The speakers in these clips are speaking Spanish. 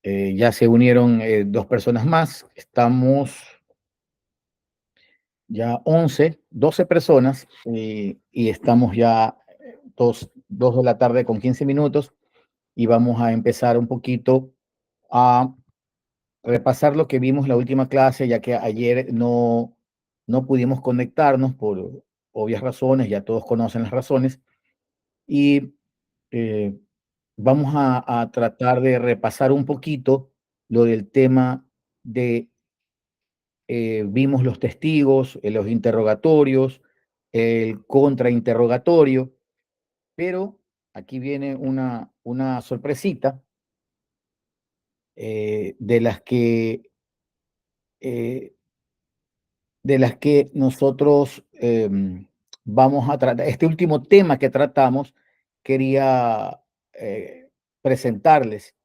Ya se unieron 2 personas más. Estamos ya 11, 12 personas y estamos ya 2 de la tarde con 15 minutos y vamos a empezar un poquito a repasar lo que vimos la última clase, ya que ayer no pudimos conectarnos por obvias razones, ya todos conocen las razones, y eh, vamos a tratar de repasar un poquito lo del tema de, vimos los testigos, los interrogatorios, el contrainterrogatorio, pero aquí viene una sorpresita de las que eh, nosotros vamos a tratar. Este último tema que tratamos, quería presentarles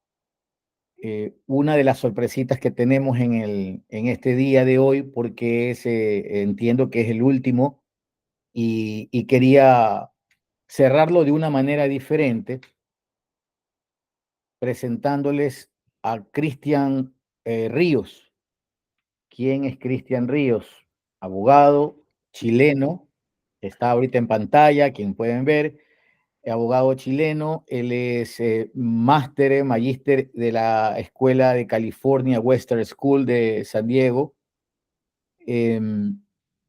una de las sorpresitas que tenemos en este día de hoy, porque entiendo que es el último y quería cerrarlo de una manera diferente, presentándoles a Cristian Ríos. ¿Quién es Cristian Ríos? Abogado chileno, está ahorita en pantalla, quien pueden ver, abogado chileno. Él es magíster de la Escuela de California Western School de San Diego, eh,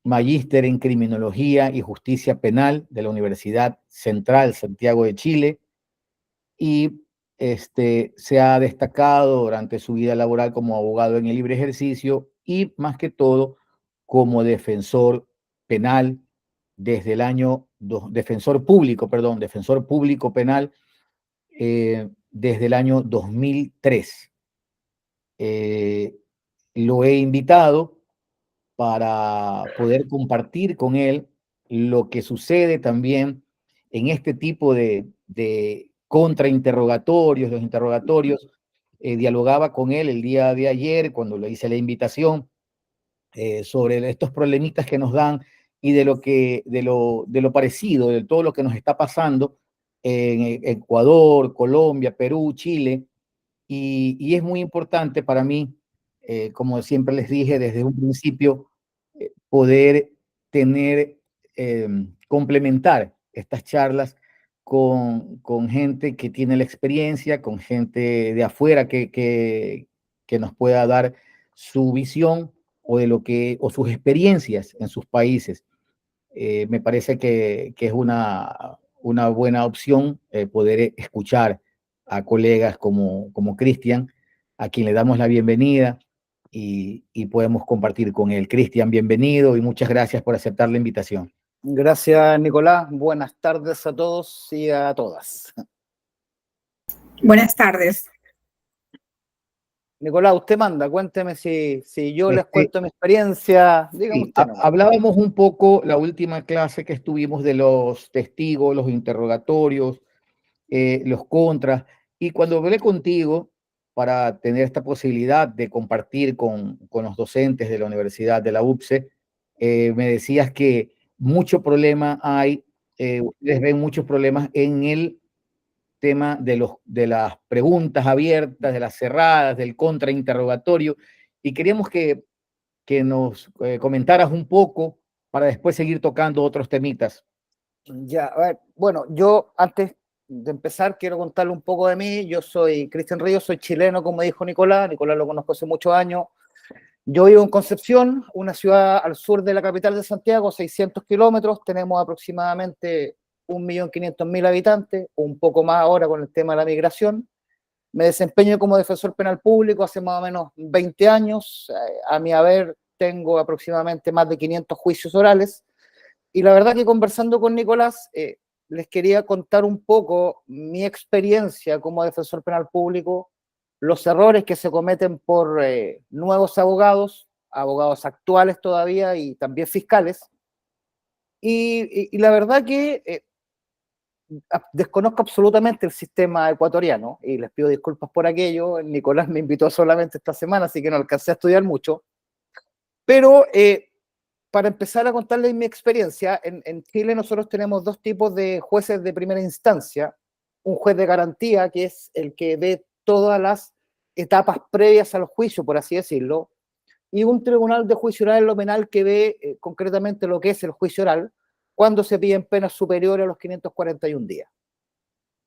magíster en Criminología y Justicia Penal de la Universidad Central Santiago de Chile, y se ha destacado durante su vida laboral como abogado en el libre ejercicio y más que todo como defensor penal desde el año, defensor público penal desde el año 2003. Lo he invitado para poder compartir con él lo que sucede también en este tipo de contrainterrogatorios, los interrogatorios. Dialogaba con él el día de ayer cuando le hice la invitación sobre estos problemitas que nos dan y de lo parecido, de todo lo que nos está pasando en Ecuador, Colombia, Perú, Chile, y es muy importante para mí, como siempre les dije desde un principio, poder tener, complementar estas charlas con gente que tiene la experiencia, con gente de afuera que nos pueda dar su visión o sus experiencias en sus países. Me parece que es una buena opción poder escuchar a colegas como Cristian, a quien le damos la bienvenida y podemos compartir con él. Cristian, bienvenido y muchas gracias por aceptar la invitación. Gracias, Nicolás. Buenas tardes a todos y a todas. Buenas tardes. Nicolás, usted manda, cuénteme si yo les cuento mi experiencia. Dígame Sí, usted nomás. hablábamos un poco la última clase que estuvimos de los testigos, los interrogatorios, los contras, y cuando hablé contigo para tener esta posibilidad de compartir con los docentes de la Universidad de la UPCE, me decías que mucho problema hay, ustedes ven muchos problemas en el tema de las preguntas abiertas, de las cerradas, del contrainterrogatorio, y queríamos que nos comentaras un poco para después seguir tocando otros temitas. Ya, a ver, bueno, yo antes de empezar quiero contarle un poco de mí. Yo soy Cristian Ríos, soy chileno, como dijo Nicolás. Nicolás lo conozco hace muchos años. Yo vivo en Concepción, una ciudad al sur de la capital de Santiago, 600 kilómetros. Tenemos aproximadamente 1.500.000 habitantes, un poco más ahora con el tema de la migración. Me desempeño como defensor penal público hace más o menos 20 años. A mi haber tengo aproximadamente más de 500 juicios orales. Y la verdad que conversando con Nicolás, les quería contar un poco mi experiencia como defensor penal público, los errores que se cometen por nuevos abogados, abogados actuales todavía y también fiscales. Y la verdad que desconozco absolutamente el sistema ecuatoriano y les pido disculpas por aquello. Nicolás me invitó solamente esta semana, así que no alcancé a estudiar mucho. Pero para empezar a contarles mi experiencia, en Chile nosotros tenemos dos tipos de jueces de primera instancia. Un juez de garantía, que es el que ve todas las etapas previas al juicio, por así decirlo, y un tribunal de juicio oral en lo penal que ve concretamente lo que es el juicio oral cuando se piden penas superiores a los 541 días.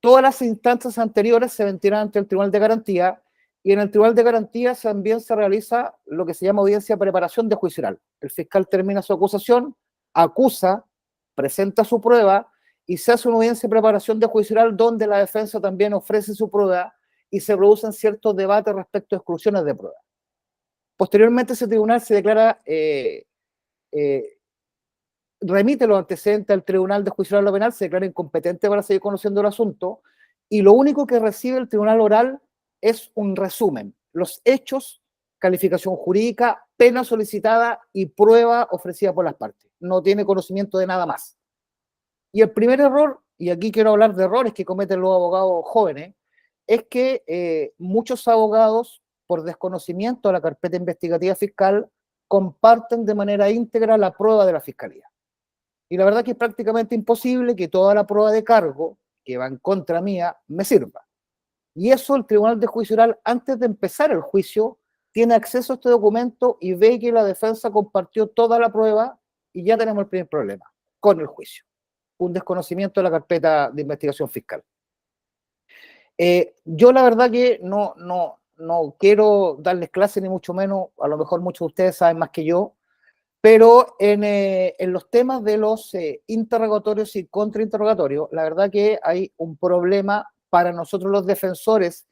Todas las instancias anteriores se ventilan ante el Tribunal de Garantía, y en el Tribunal de Garantía también se realiza lo que se llama audiencia de preparación de juicio oral. El fiscal termina su acusación, acusa, presenta su prueba y se hace una audiencia de preparación de juicio oral donde la defensa también ofrece su prueba y se producen ciertos debates respecto a exclusiones de prueba. Posteriormente ese tribunal se declara, remite los antecedentes al Tribunal de Juicio Oral Penal, se declara incompetente para seguir conociendo el asunto, y lo único que recibe el Tribunal Oral es un resumen, los hechos, calificación jurídica, pena solicitada y prueba ofrecida por las partes. No tiene conocimiento de nada más. Y el primer error, y aquí quiero hablar de errores que cometen los abogados jóvenes, es que muchos abogados, por desconocimiento de la carpeta investigativa fiscal, comparten de manera íntegra la prueba de la fiscalía. Y la verdad que es prácticamente imposible que toda la prueba de cargo que va en contra mía me sirva. Y eso el Tribunal de Juicio Oral, antes de empezar el juicio, tiene acceso a este documento y ve que la defensa compartió toda la prueba y ya tenemos el primer problema con el juicio. Un desconocimiento de la carpeta de investigación fiscal. Yo la verdad que no quiero darles clase ni mucho menos, a lo mejor muchos de ustedes saben más que yo, pero en los temas de los interrogatorios y contrainterrogatorios, la verdad que hay un problema para nosotros los defensores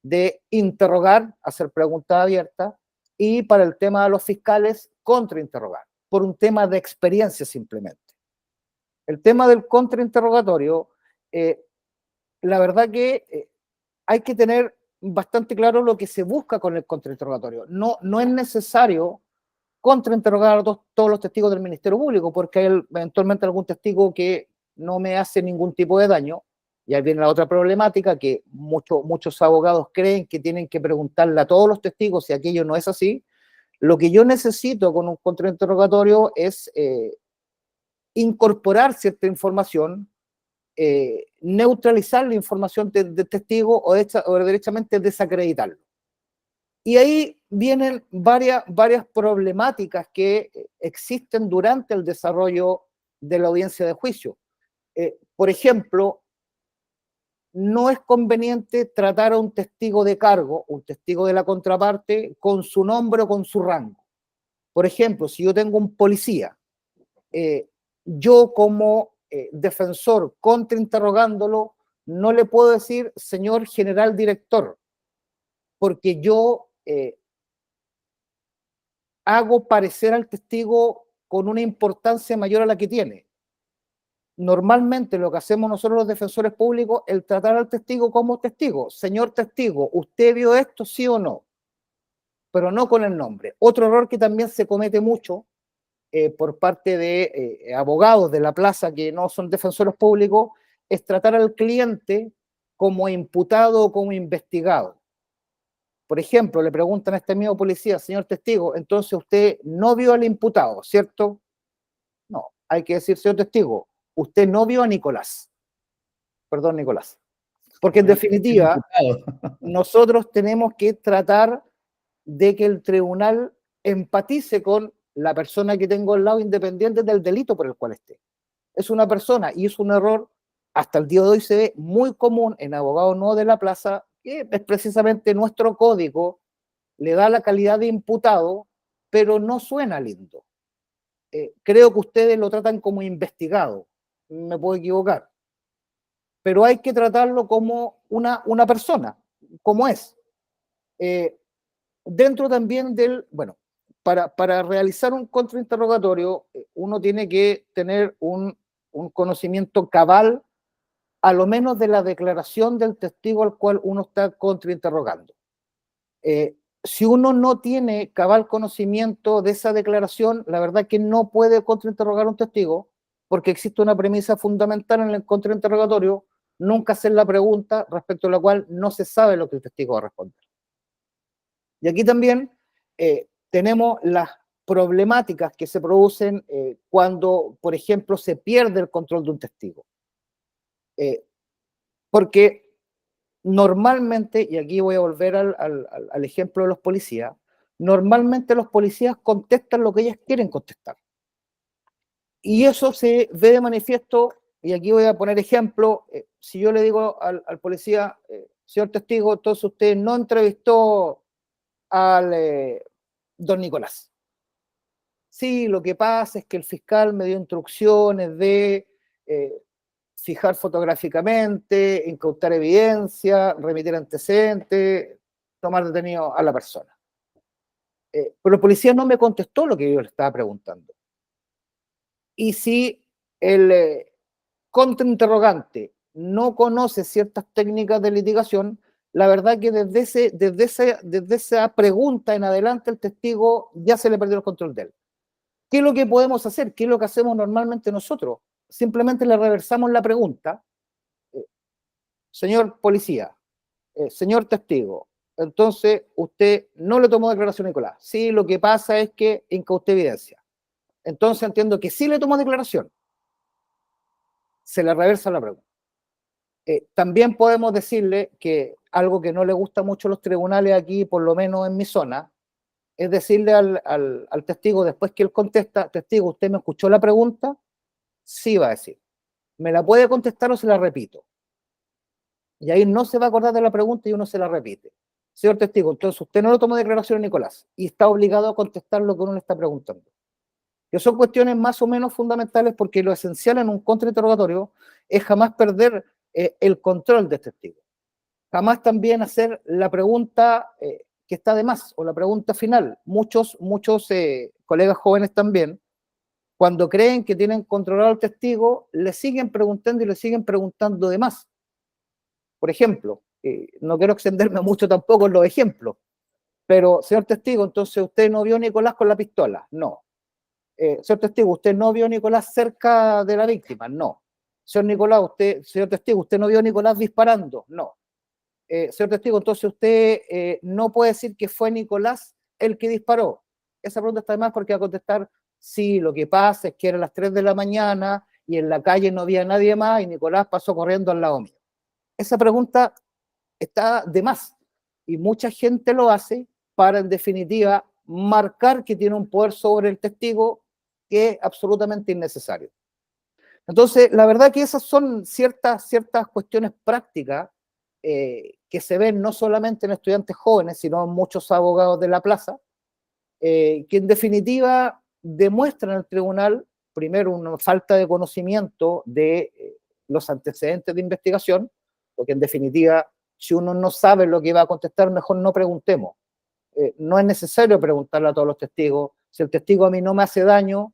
de interrogar, hacer preguntas abiertas, y para el tema de los fiscales, contrainterrogar, por un tema de experiencia simplemente. El tema del contrainterrogatorio, la verdad que hay que tener bastante claro lo que se busca con el contrainterrogatorio. No es necesario contrainterrogar a todos los testigos del Ministerio Público, porque hay eventualmente algún testigo que no me hace ningún tipo de daño. Y ahí viene la otra problemática, que muchos abogados creen que tienen que preguntarle a todos los testigos si aquello no es así. Lo que yo necesito con un contrainterrogatorio es incorporar cierta información, neutralizar la información de testigo o derechamente desacreditarlo. Y ahí vienen varias problemáticas que existen durante el desarrollo de la audiencia de juicio. Por ejemplo, no es conveniente tratar a un testigo de cargo, un testigo de la contraparte, con su nombre o con su rango. Por ejemplo, si yo tengo un policía, yo como defensor contrainterrogándolo, no le puedo decir señor general director, porque yo hago parecer al testigo con una importancia mayor a la que tiene. Normalmente lo que hacemos nosotros los defensores públicos es tratar al testigo como testigo. Señor testigo, ¿usted vio esto, sí o no? Pero no con el nombre. Otro error que también se comete mucho por parte de abogados de la plaza que no son defensores públicos es tratar al cliente como imputado o como investigado. Por ejemplo, le preguntan a este mismo policía, señor testigo, entonces usted no vio al imputado, ¿cierto? No, hay que decir, señor testigo, usted no vio a Nicolás. Perdón, Nicolás. Porque en definitiva, nosotros tenemos que tratar de que el tribunal empatice con la persona que tengo al lado, independiente del delito por el cual esté. Es una persona, y es un error, hasta el día de hoy se ve muy común en abogados no de la plaza, que es precisamente nuestro código, le da la calidad de imputado, pero no suena lindo. Creo que ustedes lo tratan como investigado, me puedo equivocar, pero hay que tratarlo como una persona, como es. Dentro también del, bueno, para realizar un contrainterrogatorio, uno tiene que tener un conocimiento cabal, a lo menos de la declaración del testigo al cual uno está contrainterrogando. Si uno no tiene cabal conocimiento de esa declaración, la verdad que no puede contrainterrogar a un testigo, porque existe una premisa fundamental en el contrainterrogatorio: nunca hacer la pregunta respecto a la cual no se sabe lo que el testigo va a responder. Y aquí también tenemos las problemáticas que se producen cuando, por ejemplo, se pierde el control de un testigo. Porque normalmente, y aquí voy a volver al ejemplo de los policías, normalmente los policías contestan lo que ellas quieren contestar. Y eso se ve de manifiesto, y aquí voy a poner ejemplo, si yo le digo al policía, señor testigo, entonces usted no entrevistó al don Nicolás. Sí, lo que pasa es que el fiscal me dio instrucciones de fijar fotográficamente, incautar evidencia, remitir antecedentes, tomar detenido a la persona. Pero el policía no me contestó lo que yo le estaba preguntando. Y si el contrainterrogante no conoce ciertas técnicas de litigación, la verdad que desde esa pregunta en adelante el testigo ya se le perdió el control de él. ¿Qué es lo que podemos hacer? ¿Qué es lo que hacemos normalmente nosotros? Simplemente le reversamos la pregunta. Señor policía, señor testigo, entonces usted no le tomó declaración a Nicolás. Sí, lo que pasa es que incauté evidencia. Entonces entiendo que sí le tomó declaración. Se le reversa la pregunta. También podemos decirle que algo que no le gusta mucho a los tribunales aquí, por lo menos en mi zona, es decirle al testigo, después que él contesta, testigo, ¿usted me escuchó la pregunta? Sí, va a decir. ¿Me la puede contestar o se la repito? Y ahí no se va a acordar de la pregunta y uno se la repite. Señor testigo, entonces usted no lo tomó declaración a Nicolás y está obligado a contestar lo que uno le está preguntando. Que son cuestiones más o menos fundamentales porque lo esencial en un contrainterrogatorio es jamás perder el control del testigo. Jamás también hacer la pregunta que está de más o la pregunta final. Muchos colegas jóvenes también, cuando creen que tienen controlado al testigo, le siguen preguntando y le siguen preguntando de más. Por ejemplo, no quiero extenderme mucho tampoco en los ejemplos, pero señor testigo, entonces usted no vio a Nicolás con la pistola. No. Señor testigo, ¿usted no vio a Nicolás cerca de la víctima? No. Señor testigo, ¿usted no vio a Nicolás disparando? No. Señor testigo, entonces usted no puede decir que fue Nicolás el que disparó. Esa pregunta está de más porque va a contestar, sí, lo que pasa es que eran las 3 de la mañana y en la calle no había nadie más y Nicolás pasó corriendo al lado mío. Esa pregunta está de más y mucha gente lo hace para, en definitiva, marcar que tiene un poder sobre el testigo que es absolutamente innecesario. Entonces, la verdad que esas son ciertas cuestiones prácticas que se ven no solamente en estudiantes jóvenes, sino en muchos abogados de la plaza, que en definitiva demuestran al tribunal, primero, una falta de conocimiento de los antecedentes de investigación, porque en definitiva, si uno no sabe lo que va a contestar, mejor no preguntemos. No es necesario preguntarle a todos los testigos. Si el testigo a mí no me hace daño,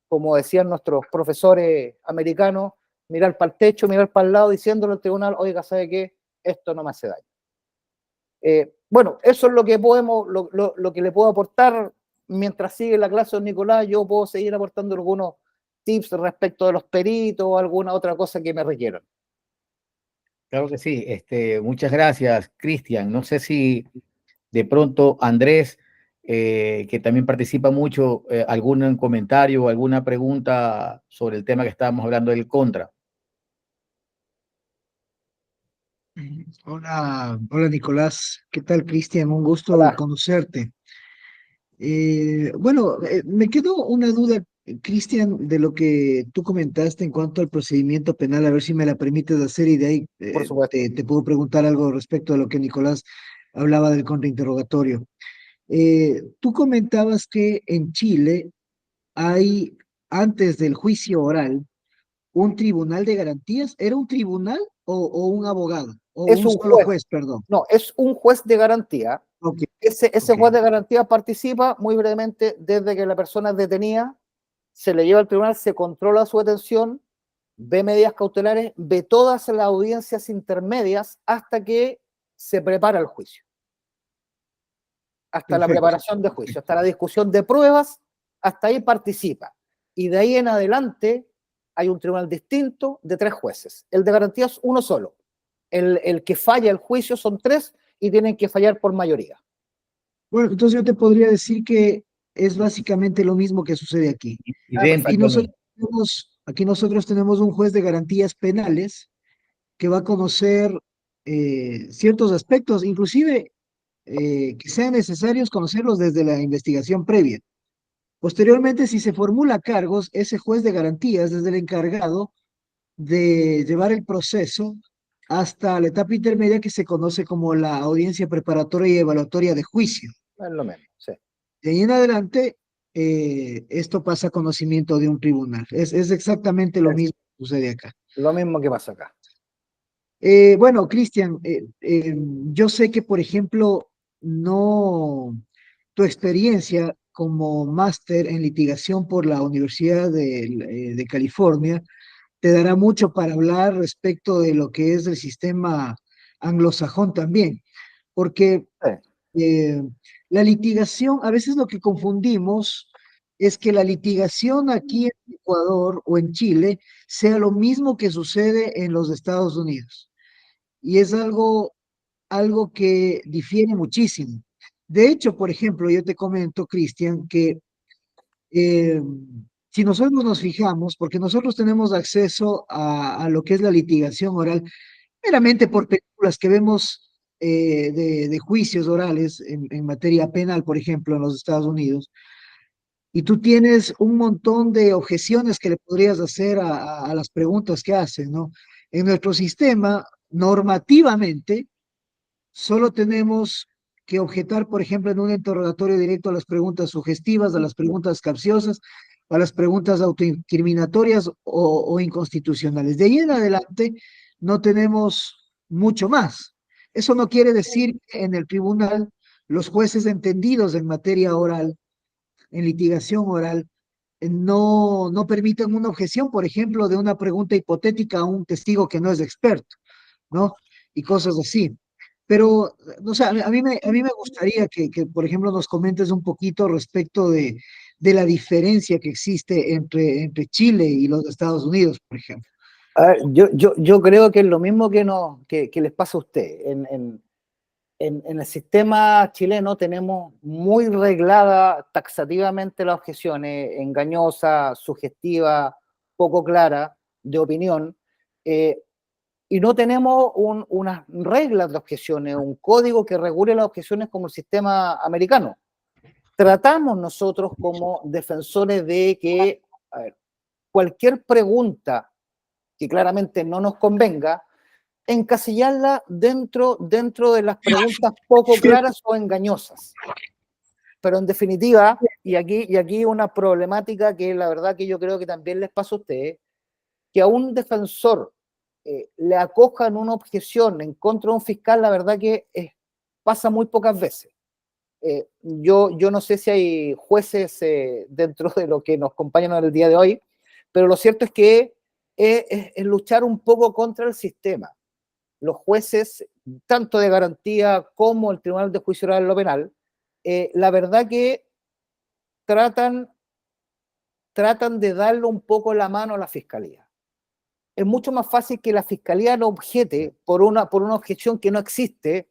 como decían nuestros profesores americanos, mirar para el techo, mirar para el lado, diciéndole al tribunal, oiga, ¿sabe qué? Esto no me hace daño. Bueno, eso es lo que lo que le puedo aportar mientras sigue la clase de Nicolás. Yo puedo seguir aportando algunos tips respecto de los peritos o alguna otra cosa que me requieran. Claro que sí. Muchas gracias, Cristian. No sé si de pronto Andrés, que también participa mucho, algún comentario o alguna pregunta sobre el tema que estábamos hablando del contra. Hola, hola Nicolás, ¿qué tal Cristian? Un gusto Hola, conocerte. Bueno, me quedó una duda, Cristian, de lo que tú comentaste en cuanto al procedimiento penal, a ver si me la permites hacer y de ahí por supuesto. te puedo preguntar algo respecto a lo que Nicolás hablaba del contrainterrogatorio. Tú comentabas que en Chile hay, antes del juicio oral, un tribunal de garantías. ¿Era un tribunal o un abogado? O Es un un solo juez, juez, perdón. no, es un juez de garantía. Ok, Ese ok. juez de garantía participa muy brevemente desde que la persona es detenida, se le lleva al tribunal, se controla su detención, ve medidas cautelares, ve todas las audiencias intermedias hasta que se prepara el juicio, hasta la Perfecto, preparación de juicio, hasta perfecto. la discusión de pruebas, hasta ahí participa. Y de ahí en adelante hay un tribunal distinto de 3 jueces. El de garantías uno solo. El que falla el juicio son 3 y tienen que fallar por mayoría. Bueno, entonces yo te podría decir que es básicamente lo mismo que sucede aquí. Ah, Aquí perfecto. Idéntico a mí. aquí nosotros tenemos un juez de garantías penales que va a conocer ciertos aspectos, inclusive que sean necesarios conocerlos desde la investigación previa. Posteriormente, si se formula cargos, ese juez de garantías es el encargado de llevar el proceso hasta la etapa intermedia que se conoce como la audiencia preparatoria y evaluatoria de juicio. Es lo mismo, sí. De ahí en adelante, esto pasa a conocimiento de un tribunal. Es exactamente lo Es mismo que sucede acá. lo mismo que pasa acá. Bueno, Cristian, yo sé que, por ejemplo, no, tu experiencia como máster en litigación por la Universidad de California te dará mucho para hablar respecto de lo que es el sistema anglosajón también, porque Sí, eh, la litigación, a veces lo que confundimos es que la litigación aquí en Ecuador o en Chile sea lo mismo que sucede en los Estados Unidos. Y es algo que difiere muchísimo. De hecho, por ejemplo, yo te comento, Cristian, que eh, si nosotros nos fijamos, porque nosotros tenemos acceso a lo que es la litigación oral, meramente por películas que vemos de juicios orales en materia penal, por ejemplo, en los Estados Unidos, y tú tienes un montón de objeciones que le podrías hacer a las preguntas que hacen, ¿no? En nuestro sistema, normativamente, solo tenemos que objetar, por ejemplo, en un interrogatorio directo a las preguntas sugestivas, a las preguntas capciosas, a las preguntas autoincriminatorias o inconstitucionales. De ahí en adelante no tenemos mucho más. Eso no quiere decir que en el tribunal los jueces entendidos en materia oral, en litigación oral, no permiten una objeción, por ejemplo, de una pregunta hipotética a un testigo que no es experto, ¿no? Y cosas así. Pero, no sé, a mí me gustaría que, por ejemplo, nos comentes un poquito respecto de la diferencia que existe entre Chile y los Estados Unidos, por ejemplo. A ver, yo creo que es lo mismo que, no, que les pasa a usted. En el sistema chileno tenemos muy reglada taxativamente las objeciones, engañosa, sugestiva, poco clara, de opinión, eh, y no tenemos unas reglas de objeciones, un código que regule las objeciones como el sistema americano. Tratamos nosotros como defensores de que, a ver, cualquier pregunta que claramente no nos convenga, encasillarla dentro de las preguntas poco claras o engañosas. Pero en definitiva, y aquí una problemática que la verdad que yo creo que también les pasa a ustedes, que a un defensor le acojan una objeción en contra de un fiscal, la verdad que pasa muy pocas veces. Yo no sé si hay jueces dentro de lo que nos acompañan en el día de hoy, pero lo cierto es que es luchar un poco contra el sistema. Los jueces, tanto de garantía como el Tribunal de Juicio Oral en lo penal, la verdad que tratan, tratan de darle un poco la mano a la fiscalía. Es mucho más fácil que la fiscalía no objete por una objeción que no existe,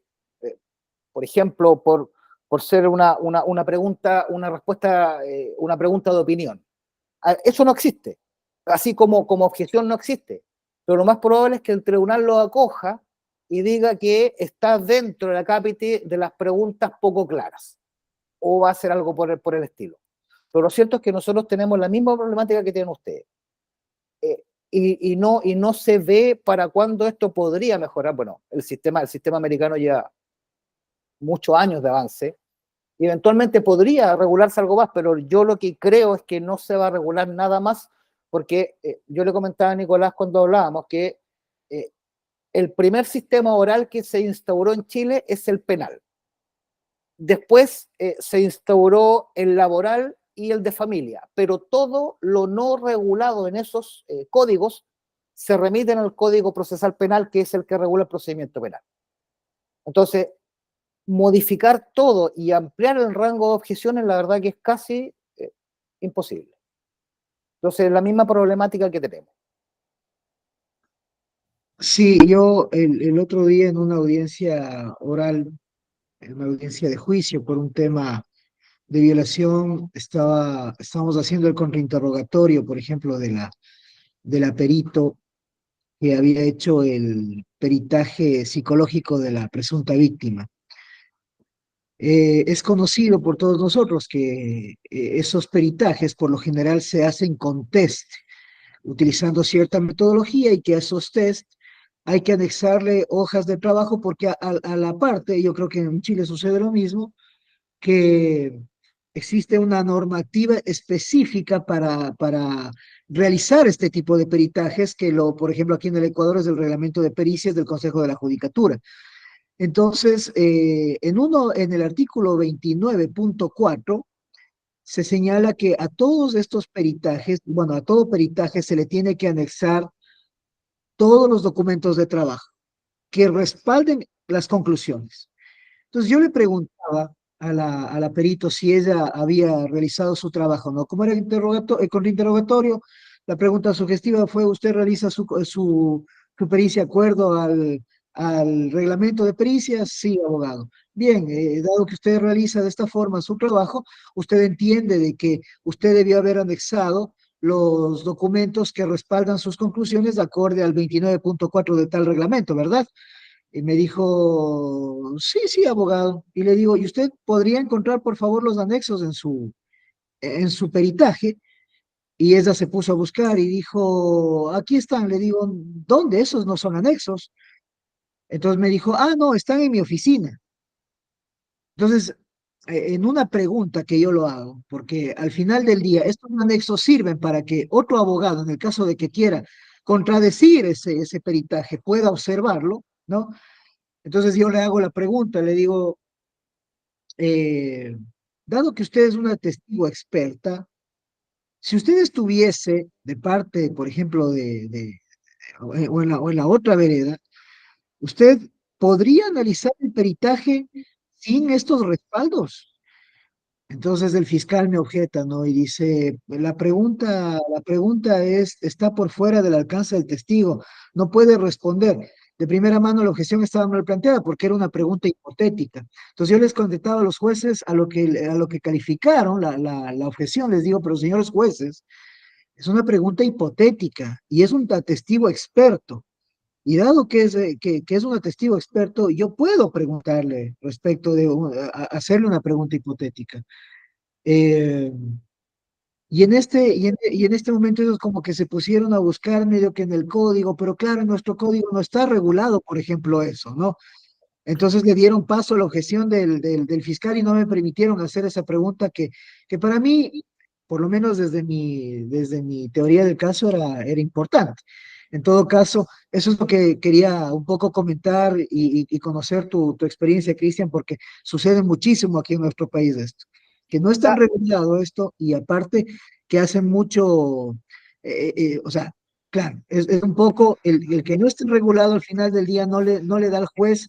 por ejemplo, por ser una pregunta, una respuesta, una pregunta de opinión. Eso no existe, así como objeción no existe, pero lo más probable es que el tribunal lo acoja y diga que está dentro de la cápite de las preguntas poco claras, o va a hacer algo por el estilo. Pero lo cierto es que nosotros tenemos la misma problemática que tienen ustedes. Eh, y no se ve para cuándo esto podría mejorar. Bueno, el sistema americano lleva muchos años de avance, y eventualmente podría regularse algo más, pero yo lo que creo es que no se va a regular nada más, porque yo le comentaba a Nicolás cuando hablábamos que eh, el primer sistema oral que se instauró en Chile es el penal. Después se instauró el laboral y el de familia, pero todo lo no regulado en esos códigos se remiten al Código Procesal Penal, que es el que regula el procedimiento penal. Entonces, modificar todo y ampliar el rango de objeciones, la verdad que es casi imposible. Entonces, la misma problemática que tenemos. Sí, yo el otro día en una audiencia oral, en una audiencia de juicio por un tema de violación, estábamos haciendo el contrainterrogatorio, por ejemplo, de la perito, que había hecho el peritaje psicológico de la presunta víctima. Es conocido por todos nosotros que esos peritajes por lo general se hacen con test, utilizando cierta metodología y que a esos test hay que anexarle hojas de trabajo porque a la parte, yo creo que en Chile sucede lo mismo, que existe una normativa específica para realizar este tipo de peritajes, que por ejemplo, aquí en el Ecuador es el reglamento de pericias del Consejo de la Judicatura. Entonces, en el artículo 29.4 se señala que a todos estos peritajes, bueno, a todo peritaje se le tiene que anexar todos los documentos de trabajo que respalden las conclusiones. Entonces yo le preguntaba a la perito si ella había realizado su trabajo, ¿no? Como era contrainterrogatorio, la pregunta sugestiva fue: ¿usted realiza su pericia de acuerdo al reglamento de pericias? Sí, abogado. Bien, dado que usted realiza de esta forma su trabajo, usted entiende de que usted debió haber anexado los documentos que respaldan sus conclusiones de acorde al 29.4 de tal reglamento, ¿verdad? Y me dijo, sí, sí, abogado. Y le digo, ¿y usted podría encontrar, por favor, los anexos en su peritaje? Y ella se puso a buscar y dijo, aquí están. Le digo, ¿dónde? Esos no son anexos. Entonces me dijo, ah, no, están en mi oficina. Entonces, en una pregunta que yo lo hago, porque al final del día, estos anexos sirven para que otro abogado, en el caso de que quiera contradecir ese peritaje, pueda observarlo, ¿no? Entonces yo le hago la pregunta, le digo, eh, dado que usted es una testigo experta, si usted estuviese de parte, por ejemplo, o en la otra vereda, ¿usted podría analizar el peritaje sin estos respaldos? Entonces el fiscal me objeta, ¿no? Y dice, la pregunta está por fuera del alcance del testigo, no puede responder. De primera mano la objeción estaba mal planteada porque era una pregunta hipotética. Entonces yo les contestaba a los jueces a lo que calificaron la objeción, les digo, pero señores jueces, es una pregunta hipotética y es un testigo experto. Y dado que es un testigo experto, yo puedo preguntarle respecto hacerle una pregunta hipotética. Eh, y en este momento ellos como que se pusieron a buscar medio que en el código, pero claro, en nuestro código no está regulado, por ejemplo, eso, ¿no? Entonces le dieron paso a la objeción del fiscal y no me permitieron hacer esa pregunta que para mí, por lo menos desde mi teoría del caso, era importante. En todo caso, eso es lo que quería un poco comentar y conocer tu experiencia, Cristian, porque sucede muchísimo aquí en nuestro país esto, que no es tan Ya, regulado esto y aparte que hacen mucho, o sea, claro, es un poco el que no esté regulado al final del día no le da al juez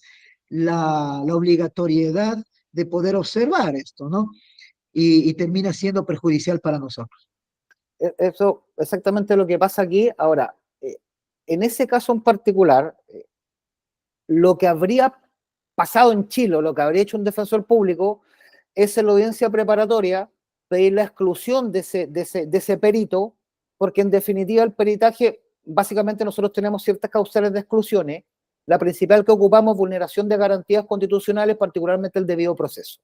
la obligatoriedad de poder observar esto, ¿no? Y termina siendo perjudicial para nosotros. eso exactamente lo que pasa aquí. Ahora, en ese caso en particular, lo que habría pasado en Chile, o lo que habría hecho un defensor público, es en la audiencia preparatoria pedir la exclusión de ese perito, porque en definitiva el peritaje, básicamente nosotros tenemos ciertas causales de exclusiones. La principal que ocupamos es vulneración de garantías constitucionales, particularmente el debido proceso.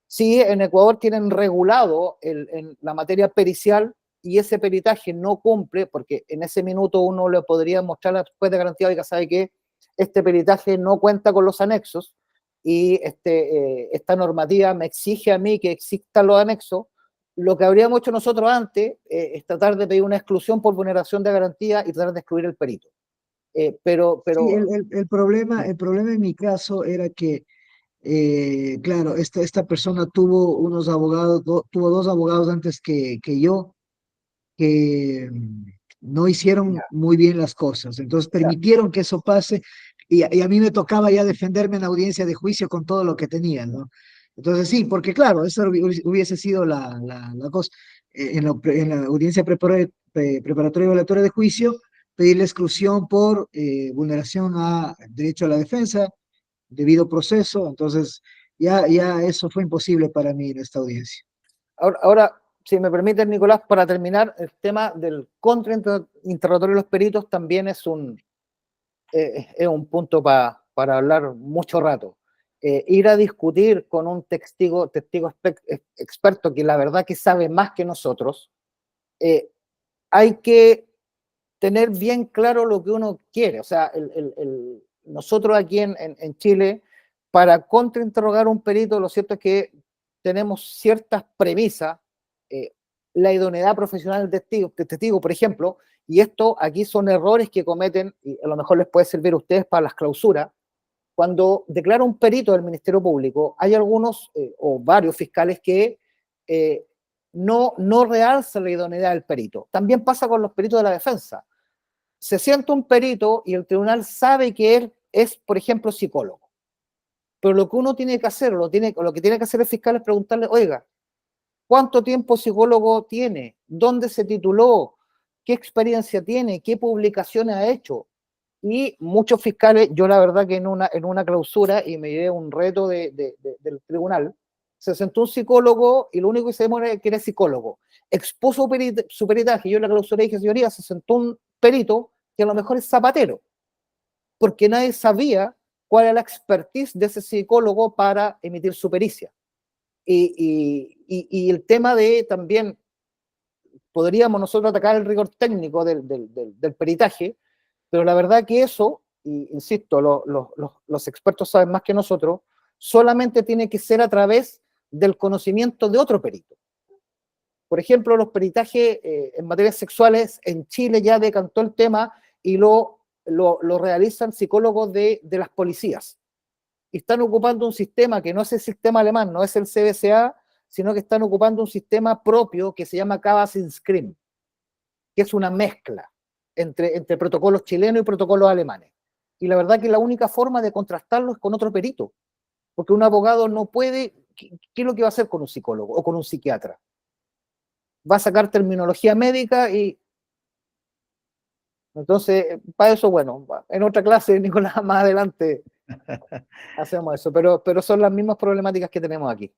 Sí, en Ecuador tienen regulado en la materia pericial, y ese peritaje no cumple, porque en ese minuto uno le podría mostrar al juez de garantía, oiga, sabe que este peritaje no cuenta con los anexos, y esta normativa me exige a mí que existan los anexos. Lo que habríamos hecho nosotros antes es tratar de pedir una exclusión por vulneración de garantía y tratar de excluir el perito. Pero, Sí, pero el problema en mi caso era que, claro, esta persona tuvo dos abogados antes que yo, que no hicieron ya, muy bien las cosas. Entonces ya, permitieron que eso pase y a mí me tocaba ya defenderme en la audiencia de juicio con todo lo que tenía, ¿no? entonces sí, porque claro, eso hubiese sido la cosa. En la audiencia preparatoria y evaluatoria de juicio, pedir la exclusión por vulneración a derecho a la defensa, debido proceso. Entonces ya eso fue imposible para mí en esta audiencia. ahora si me permiten, Nicolás, para terminar, el tema del contrainterrogatorio de los peritos también es un punto para hablar mucho rato. Ir a discutir con un testigo experto que la verdad que sabe más que nosotros, hay que tener bien claro lo que uno quiere. O sea, nosotros aquí en Chile, para contrainterrogar a un perito, lo cierto es que tenemos ciertas premisas, la idoneidad profesional del testigo, por ejemplo, y esto aquí son errores que cometen, y a lo mejor les puede servir a ustedes para las clausuras. Cuando declara un perito del Ministerio Público, hay algunos o varios fiscales que no realzan la idoneidad del perito. También pasa con los peritos de la defensa. Se sienta un perito y el tribunal sabe que él es, por ejemplo, psicólogo. Pero lo que uno tiene que hacer, lo que tiene que hacer el fiscal es preguntarle, oiga, ¿cuánto tiempo psicólogo tiene? ¿Dónde se tituló? ¿Qué experiencia tiene? ¿Qué publicaciones ha hecho? Y muchos fiscales, yo la verdad que en una clausura, y me llevé un reto del tribunal, se sentó un psicólogo y lo único que se demora es que era psicólogo. Expuso su peritaje, yo en la clausura dije, señoría, se sentó un perito que a lo mejor es zapatero, porque nadie sabía cuál era la expertise de ese psicólogo para emitir su pericia. Y el tema de también, podríamos nosotros atacar el rigor técnico del peritaje, pero la verdad que eso, y insisto, los expertos saben más que nosotros, solamente tiene que ser a través del conocimiento de otro perito. Por ejemplo, los peritajes en materias sexuales en Chile ya decantó el tema y lo realizan psicólogos de las policías. Y están ocupando un sistema que no es el sistema alemán, no es el CBCA, sino que están ocupando un sistema propio que se llama Cavas-Inscrim, que es una mezcla entre protocolos chilenos y protocolos alemanes. Y la verdad que la única forma de contrastarlo es con otro perito, porque un abogado no puede, ¿qué es lo que va a hacer con un psicólogo o con un psiquiatra? Va a sacar terminología médica y entonces, para eso, bueno, en otra clase, Nicolás, más adelante hacemos eso, pero son las mismas problemáticas que tenemos aquí.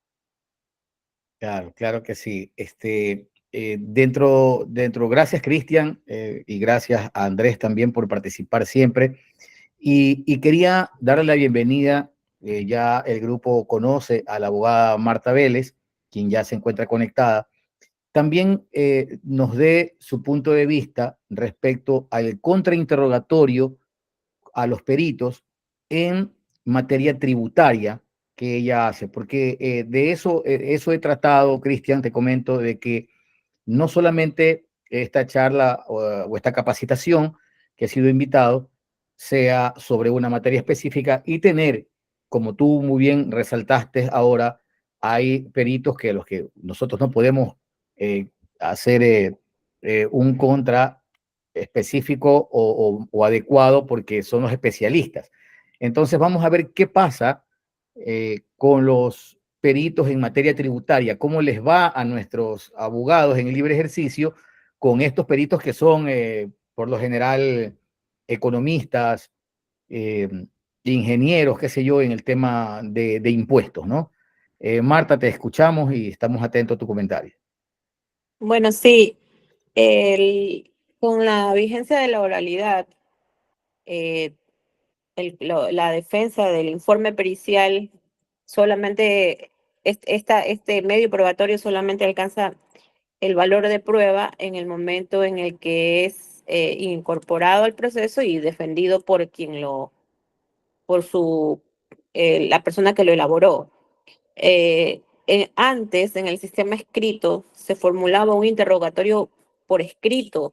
Claro, claro que sí. Gracias, Cristian, y gracias a Andrés también por participar siempre. Y quería darle la bienvenida, ya el grupo conoce a la abogada Marta Vélez, quien ya se encuentra conectada. También nos dé su punto de vista respecto al contrainterrogatorio a los peritos en materia tributaria que ella hace, porque de eso he tratado, Cristian, te comento, de que no solamente esta charla o esta capacitación que ha sido invitado sea sobre una materia específica y tener, como tú muy bien resaltaste ahora, hay peritos que los que nosotros no podemos hacer un contra específico o adecuado porque son los especialistas. Entonces vamos a ver qué pasa con los peritos en materia tributaria, cómo les va a nuestros abogados en el libre ejercicio con estos peritos que son, por lo general, economistas, eh, ingenieros, qué sé yo, en el tema de impuestos, ¿no? Marta, te escuchamos y estamos atentos a tu comentario. Bueno, sí, con la vigencia de la oralidad, eh, la defensa del informe pericial solamente, este medio probatorio solamente alcanza el valor de prueba en el momento en el que es incorporado al proceso y defendido por la persona que lo elaboró. Antes, en el sistema escrito, se formulaba un interrogatorio por escrito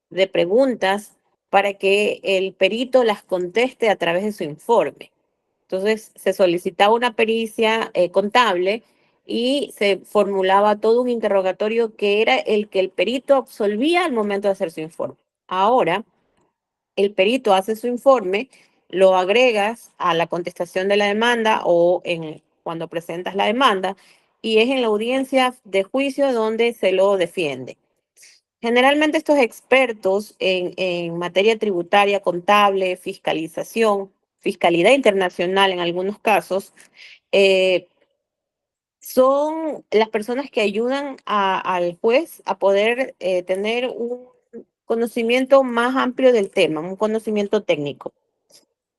de preguntas para que el perito las conteste a través de su informe. Entonces, se solicitaba una pericia contable y se formulaba todo un interrogatorio que era el que el perito absolvía al momento de hacer su informe. Ahora, el perito hace su informe, lo agregas a la contestación de la demanda o cuando presentas la demanda, y es en la audiencia de juicio donde se lo defiende. Generalmente estos expertos en materia tributaria, contable, fiscalización, fiscalidad internacional en algunos casos, son las personas que ayudan al juez a poder tener un conocimiento más amplio del tema, un conocimiento técnico.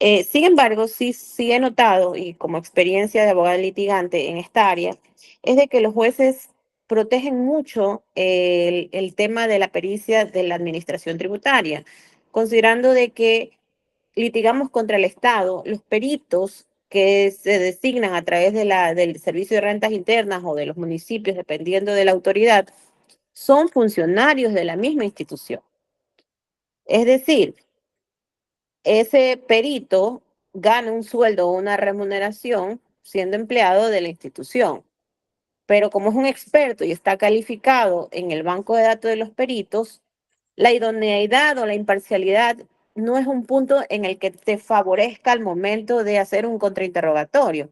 Sin embargo, sí he notado, y como experiencia de abogada litigante en esta área, es de que los jueces protegen mucho el tema de la pericia de la administración tributaria, considerando de que litigamos contra el Estado, los peritos que se designan a través del Servicio de Rentas Internas o de los municipios, dependiendo de la autoridad, son funcionarios de la misma institución. Es decir, ese perito gana un sueldo o una remuneración siendo empleado de la institución. Pero como es un experto y está calificado en el banco de datos de los peritos, la idoneidad o la imparcialidad no es un punto en el que te favorezca al momento de hacer un contrainterrogatorio.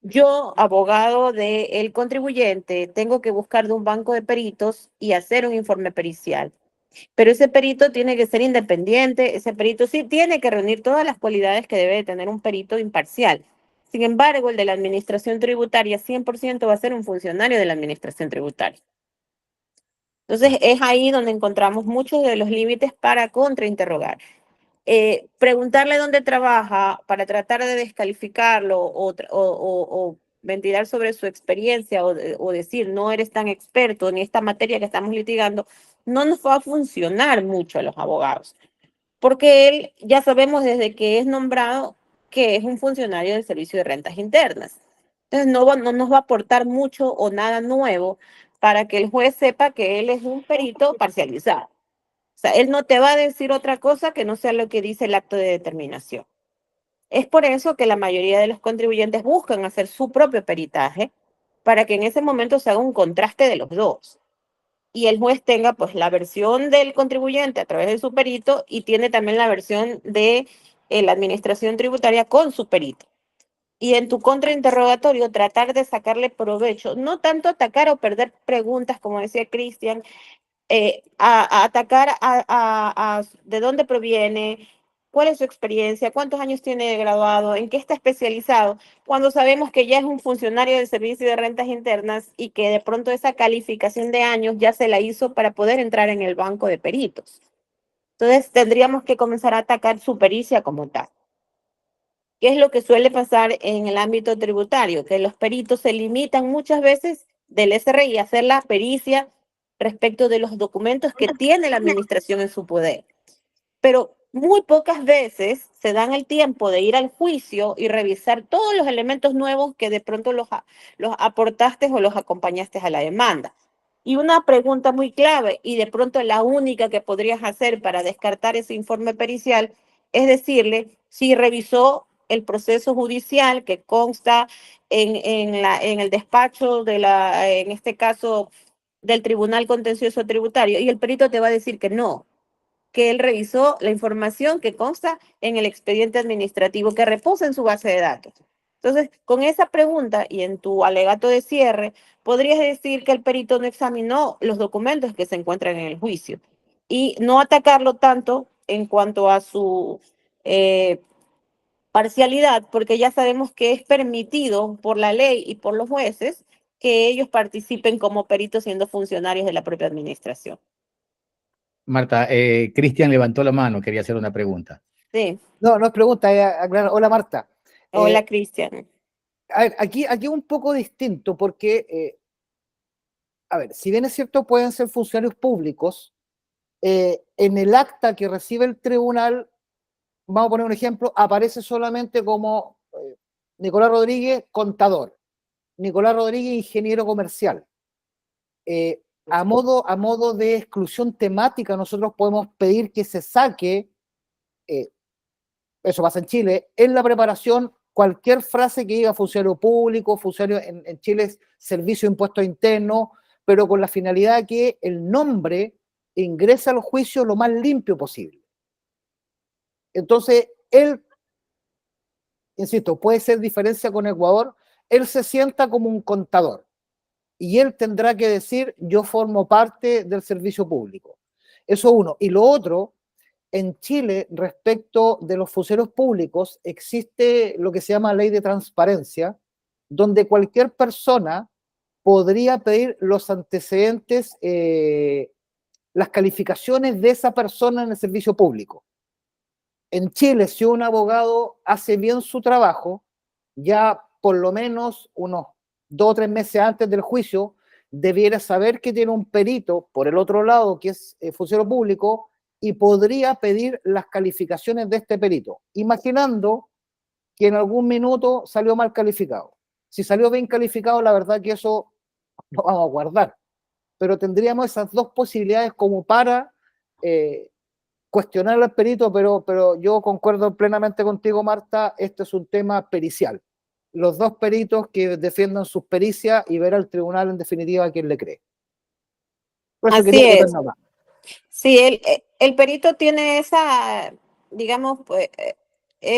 Yo, abogado del contribuyente, tengo que buscar de un banco de peritos y hacer un informe pericial. Pero ese perito tiene que ser independiente, ese perito sí tiene que reunir todas las cualidades que debe tener un perito imparcial. Sin embargo, el de la administración tributaria 100% va a ser un funcionario de la administración tributaria. Entonces, es ahí donde encontramos muchos de los límites para contrainterrogar. Preguntarle dónde trabaja para tratar de descalificarlo o ventilar sobre su experiencia o decir no eres tan experto en esta materia que estamos litigando, no nos va a funcionar mucho a los abogados, porque él ya sabemos desde que es nombrado que es un funcionario del Servicio de Rentas Internas. Entonces no nos va a aportar mucho o nada nuevo para que el juez sepa que él es un perito parcializado. O sea, él no te va a decir otra cosa que no sea lo que dice el acto de determinación. Es por eso que la mayoría de los contribuyentes buscan hacer su propio peritaje para que en ese momento se haga un contraste de los dos. Y el juez tenga pues la versión del contribuyente a través de su perito y tiene también la versión de la administración tributaria con su perito. Y en tu contrainterrogatorio tratar de sacarle provecho, no tanto atacar o perder preguntas, como decía Cristian, a atacar de dónde proviene, cuál es su experiencia, cuántos años tiene de graduado, en qué está especializado, cuando sabemos que ya es un funcionario del Servicio de Rentas Internas y que de pronto esa calificación de años ya se la hizo para poder entrar en el banco de peritos. Entonces tendríamos que comenzar a atacar su pericia como tal. ¿Qué es lo que suele pasar en el ámbito tributario? Que los peritos se limitan muchas veces del SRI a hacer la pericia respecto de los documentos que tiene la administración en su poder. Pero muy pocas veces se dan el tiempo de ir al juicio y revisar todos los elementos nuevos que de pronto los aportaste o los acompañaste a la demanda. Y una pregunta muy clave, y de pronto la única que podrías hacer para descartar ese informe pericial, es decirle si revisó el proceso judicial que consta en el despacho en este caso, del Tribunal Contencioso Tributario, y el perito te va a decir que no, que él revisó la información que consta en el expediente administrativo que reposa en su base de datos. Entonces, con esa pregunta y en tu alegato de cierre, podrías decir que el perito no examinó los documentos que se encuentran en el juicio y no atacarlo tanto en cuanto a su parcialidad, porque ya sabemos que es permitido por la ley y por los jueces que ellos participen como peritos siendo funcionarios de la propia administración. Marta, Cristian levantó la mano, quería hacer una pregunta. Sí. No es pregunta, es aclarar. Hola, Marta. Hola, Cristian. A ver, aquí es un poco distinto porque, a ver, si bien es cierto, pueden ser funcionarios públicos, en el acta que recibe el tribunal, vamos a poner un ejemplo, aparece solamente como Nicolás Rodríguez, contador, Nicolás Rodríguez, ingeniero comercial. A modo de exclusión temática, nosotros podemos pedir que se saque, eso pasa en Chile, en la preparación cualquier frase que diga funcionario público, funcionario en Chile es servicio de impuestos internos, pero con la finalidad que el nombre ingrese al juicio lo más limpio posible. Entonces, él, insisto, puede ser diferencia con Ecuador, él se sienta como un contador y él tendrá que decir yo formo parte del servicio público. Eso uno. Y lo otro, en Chile, respecto de los funcionarios públicos, existe lo que se llama ley de transparencia, donde cualquier persona podría pedir los antecedentes, las calificaciones de esa persona en el servicio público. En Chile, si un abogado hace bien su trabajo, ya por lo menos unos 2 o 3 meses antes del juicio, debiera saber que tiene un perito por el otro lado, que es funcionario público, y podría pedir las calificaciones de este perito, imaginando que en algún minuto salió mal calificado. Si salió bien calificado, la verdad que eso lo vamos a guardar, pero tendríamos esas dos posibilidades como para cuestionar al perito, pero yo concuerdo plenamente contigo, Marta, este es un tema pericial. Los dos peritos que defiendan sus pericias y ver al tribunal en definitiva a quién le cree. Por eso Así quería es. nada más. Sí, el perito tiene esa, digamos, pues,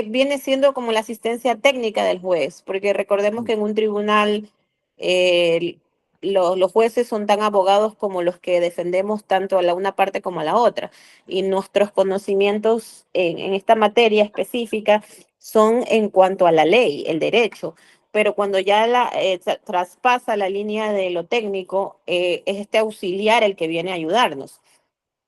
viene siendo como la asistencia técnica del juez, porque recordemos que en un tribunal eh, los jueces son tan abogados como los que defendemos tanto a la una parte como a la otra, y nuestros conocimientos en esta materia específica son en cuanto a la ley, el derecho. Pero cuando ya traspasa la línea de lo técnico, es este auxiliar el que viene a ayudarnos.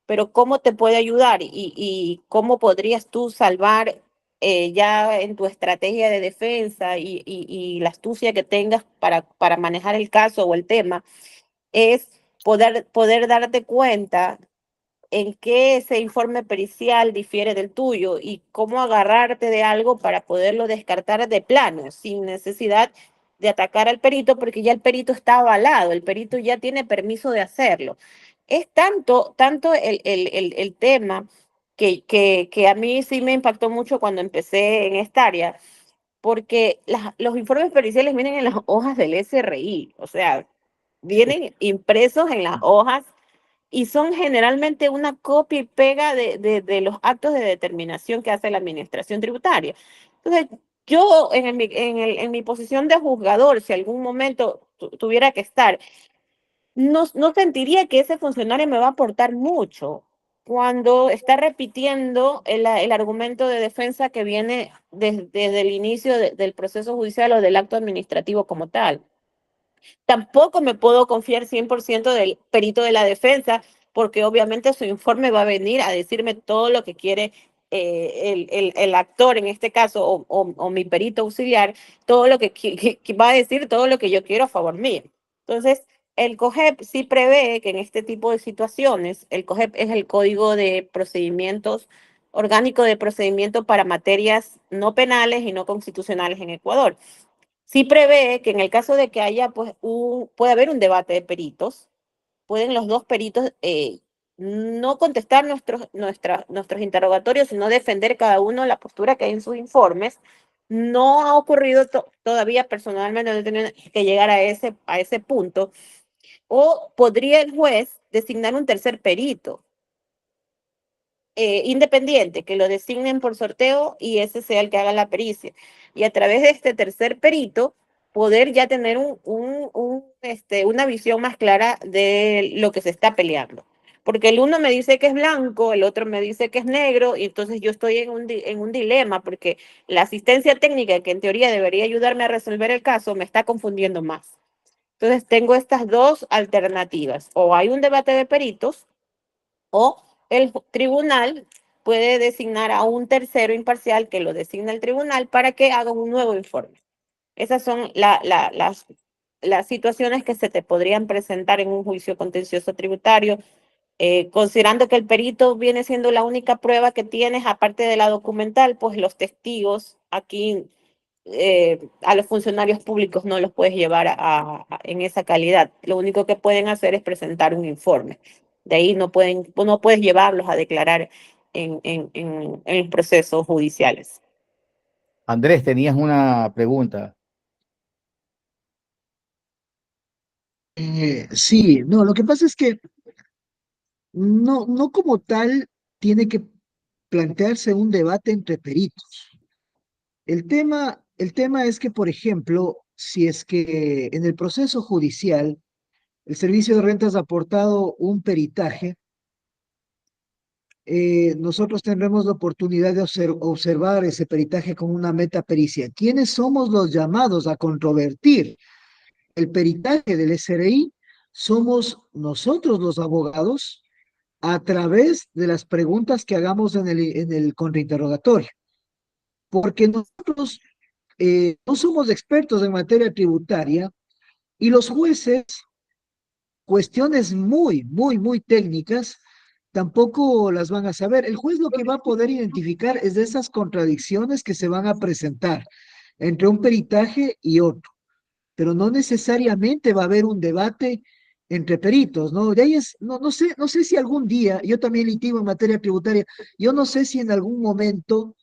Pero ¿cómo te puede ayudar y cómo podrías tú salvar ya en tu estrategia de defensa y la astucia que tengas para manejar el caso o el tema? Es poder darte cuenta en qué ese informe pericial difiere del tuyo y cómo agarrarte de algo para poderlo descartar de plano, sin necesidad de atacar al perito, porque ya el perito está avalado, el perito ya tiene permiso de hacerlo. Es tanto el tema que a mí sí me impactó mucho cuando empecé en esta área, porque los informes periciales vienen en las hojas del SRI, o sea, vienen impresos en las hojas y son generalmente una copia y pega de los actos de determinación que hace la administración tributaria. Entonces, yo en mi posición de juzgador, si algún momento tuviera que estar, no sentiría que ese funcionario me va a aportar mucho cuando está repitiendo el argumento de defensa que viene desde el inicio del proceso judicial o del acto administrativo como tal. Tampoco me puedo confiar 100% del perito de la defensa, porque obviamente su informe va a venir a decirme todo lo que quiere el actor, en este caso, o mi perito auxiliar, todo lo que va a decir, todo lo que yo quiero a favor mío. Entonces, el COGEP sí prevé que en este tipo de situaciones, el COGEP es el Código de Procedimientos Orgánico de Procedimiento para materias no penales y no constitucionales en Ecuador. Sí prevé que en el caso de que haya, pues, puede haber un debate de peritos, pueden los dos peritos no contestar nuestros interrogatorios, sino defender cada uno la postura que hay en sus informes. No ha ocurrido todavía, personalmente, no he tenido que llegar a ese punto. O podría el juez designar un tercer perito independiente, que lo designen por sorteo y ese sea el que haga la pericia. Y a través de este tercer perito, poder ya tener una visión más clara de lo que se está peleando. Porque el uno me dice que es blanco, el otro me dice que es negro, y entonces yo estoy en un dilema, porque la asistencia técnica, que en teoría debería ayudarme a resolver el caso, me está confundiendo más. Entonces tengo estas dos alternativas. O hay un debate de peritos, o el tribunal puede designar a un tercero imparcial que lo designa el tribunal para que haga un nuevo informe. Esas son las situaciones que se te podrían presentar en un juicio contencioso tributario, considerando que el perito viene siendo la única prueba que tienes, aparte de la documental, pues los testigos aquí a los funcionarios públicos no los puedes llevar en esa calidad. Lo único que pueden hacer es presentar un informe. De ahí no puedes llevarlos a declarar en los procesos judiciales. Andrés, tenías una pregunta. Sí, no, lo que pasa es que no como tal tiene que plantearse un debate entre peritos. El tema es que, por ejemplo, si es que en el proceso judicial el servicio de rentas ha aportado un peritaje nosotros tendremos la oportunidad de observar ese peritaje con una metapericia. ¿Quiénes somos los llamados a controvertir el peritaje del SRI? Somos nosotros los abogados a través de las preguntas que hagamos en el contrainterrogatorio, porque nosotros no somos expertos en materia tributaria y los jueces, cuestiones muy técnicas, tampoco las van a saber. El juez lo que va a poder identificar es de esas contradicciones que se van a presentar entre un peritaje y otro, pero no necesariamente va a haber un debate entre peritos, ¿no? De ahí es, no sé si algún día, yo también litigo en materia tributaria, yo no sé si en algún momento,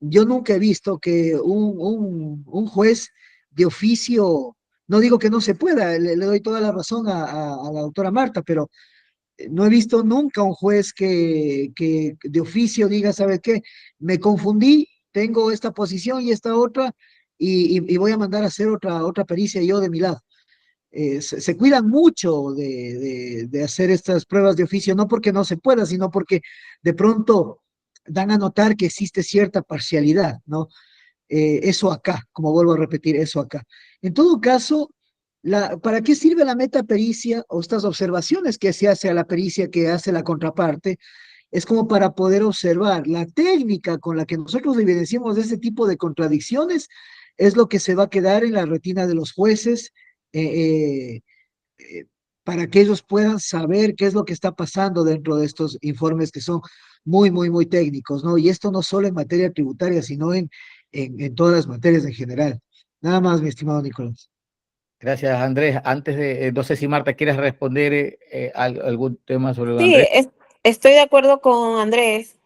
yo nunca he visto que un juez de oficio, no digo que no se pueda, le doy toda la razón a la doctora Marta, pero no he visto nunca un juez que de oficio diga, ¿sabe qué? Me confundí, tengo esta posición y esta otra, y voy a mandar a hacer otra pericia yo de mi lado. Se cuidan mucho de hacer estas pruebas de oficio, no porque no se pueda, sino porque de pronto dan a notar que existe cierta parcialidad, ¿no? Eso acá, como vuelvo a repetir, eso acá. En todo caso, ¿para qué sirve la metapericia o estas observaciones que se hace a la pericia que hace la contraparte? Es como para poder observar la técnica con la que nosotros evidenciamos ese tipo de contradicciones, es lo que se va a quedar en la retina de los jueces, eh, eh, para que ellos puedan saber qué es lo que está pasando dentro de estos informes que son muy técnicos, ¿no? Y esto no solo en materia tributaria, sino en todas las materias en general. Nada más, mi estimado Nicolás. Gracias, Andrés. Antes de, no sé si Marta quieres responder algún tema sobre lo de Sí, Andrés. estoy de acuerdo con Andrés.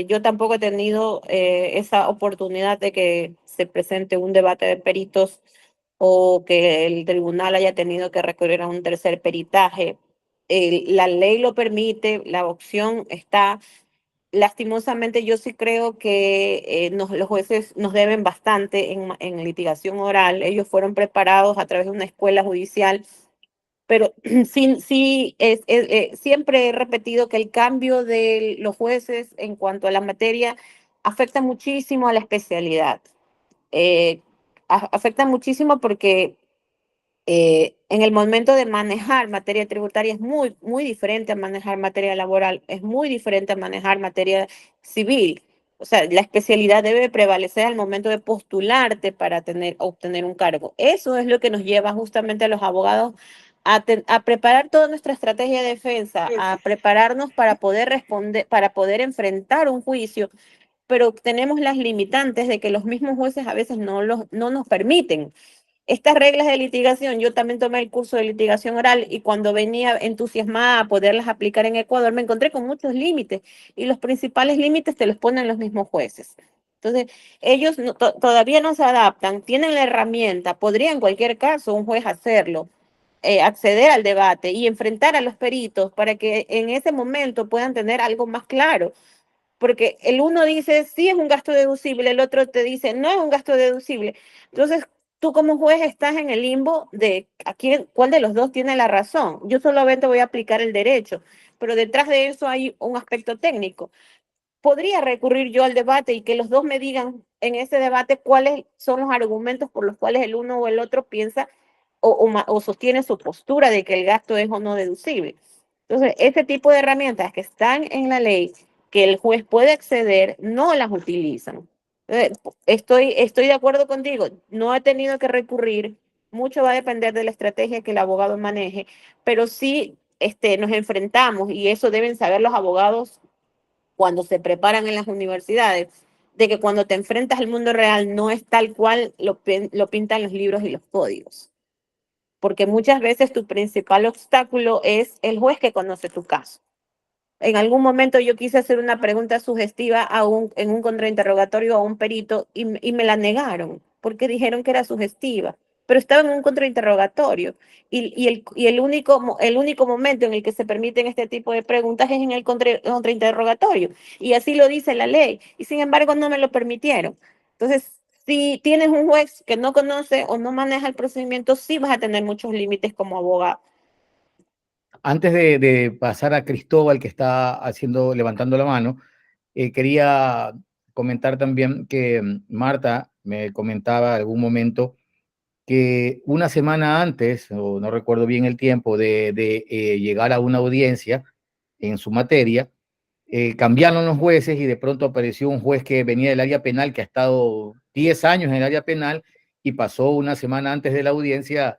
Yo tampoco he tenido esa oportunidad de que se presente un debate de peritos o que el tribunal haya tenido que recurrir a un tercer peritaje. La ley lo permite, la opción está. Lastimosamente, yo sí creo que los jueces nos deben bastante en litigación oral. Ellos fueron preparados a través de una escuela judicial, pero sí siempre he repetido que el cambio de los jueces en cuanto a la materia afecta muchísimo a la especialidad. Eh, Afecta muchísimo porque en el momento de manejar materia tributaria es muy diferente a manejar materia laboral, es muy diferente a manejar materia civil. O sea, la especialidad debe prevalecer al momento de postularte para obtener un cargo. Eso es lo que nos lleva justamente a los abogados a preparar toda nuestra estrategia de defensa, a prepararnos para poder responder, para poder enfrentar un juicio, pero tenemos las limitantes de que los mismos jueces a veces no nos permiten. Estas reglas de litigación, yo también tomé el curso de litigación oral y cuando venía entusiasmada a poderlas aplicar en Ecuador, me encontré con muchos límites y los principales límites te los ponen los mismos jueces. Entonces, ellos todavía no se adaptan, tienen la herramienta, podría en cualquier caso un juez hacerlo, acceder al debate y enfrentar a los peritos para que en ese momento puedan tener algo más claro, porque el uno dice, sí es un gasto deducible, el otro te dice, no es un gasto deducible. Entonces, tú como juez estás en el limbo de cuál de los dos tiene la razón. Yo solamente voy a aplicar el derecho, pero detrás de eso hay un aspecto técnico. Podría recurrir yo al debate y que los dos me digan en ese debate cuáles son los argumentos por los cuales el uno o el otro piensa o sostiene su postura de que el gasto es o no deducible. Entonces, ese tipo de herramientas que están en la ley, que el juez puede acceder, no las utilizan. Estoy de acuerdo contigo, no he tenido que recurrir, mucho va a depender de la estrategia que el abogado maneje, pero sí nos enfrentamos, y eso deben saber los abogados cuando se preparan en las universidades, de que cuando te enfrentas al mundo real no es tal cual lo pintan los libros y los códigos, porque muchas veces tu principal obstáculo es el juez que conoce tu caso. En algún momento yo quise hacer una pregunta sugestiva en un contrainterrogatorio a un perito y me la negaron porque dijeron que era sugestiva, pero estaba en un contrainterrogatorio el único momento en el que se permiten este tipo de preguntas es en el contrainterrogatorio y así lo dice la ley y sin embargo no me lo permitieron. Entonces, si tienes un juez que no conoce o no maneja el procedimiento, sí vas a tener muchos límites como abogado. Antes de pasar a Cristóbal, que está levantando la mano, quería comentar también que Marta me comentaba algún momento que una semana antes, o no recuerdo bien el tiempo, de llegar a una audiencia en su materia, cambiaron los jueces y de pronto apareció un juez que venía del área penal, que ha estado 10 años en el área penal y pasó una semana antes de la audiencia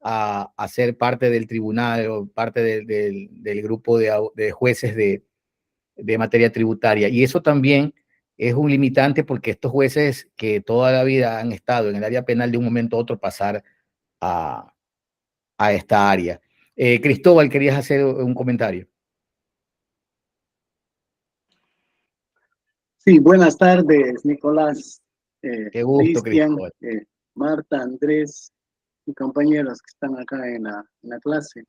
a ser parte del tribunal o parte del grupo de jueces de materia tributaria. Y eso también es un limitante porque estos jueces que toda la vida han estado en el área penal, de un momento a otro pasar a, a esta área. Cristóbal, querías hacer un comentario. Sí, buenas tardes, Nicolás, Qué gusto, Cristian, Cristóbal. Marta, Andrés y compañeros que están acá en la clase.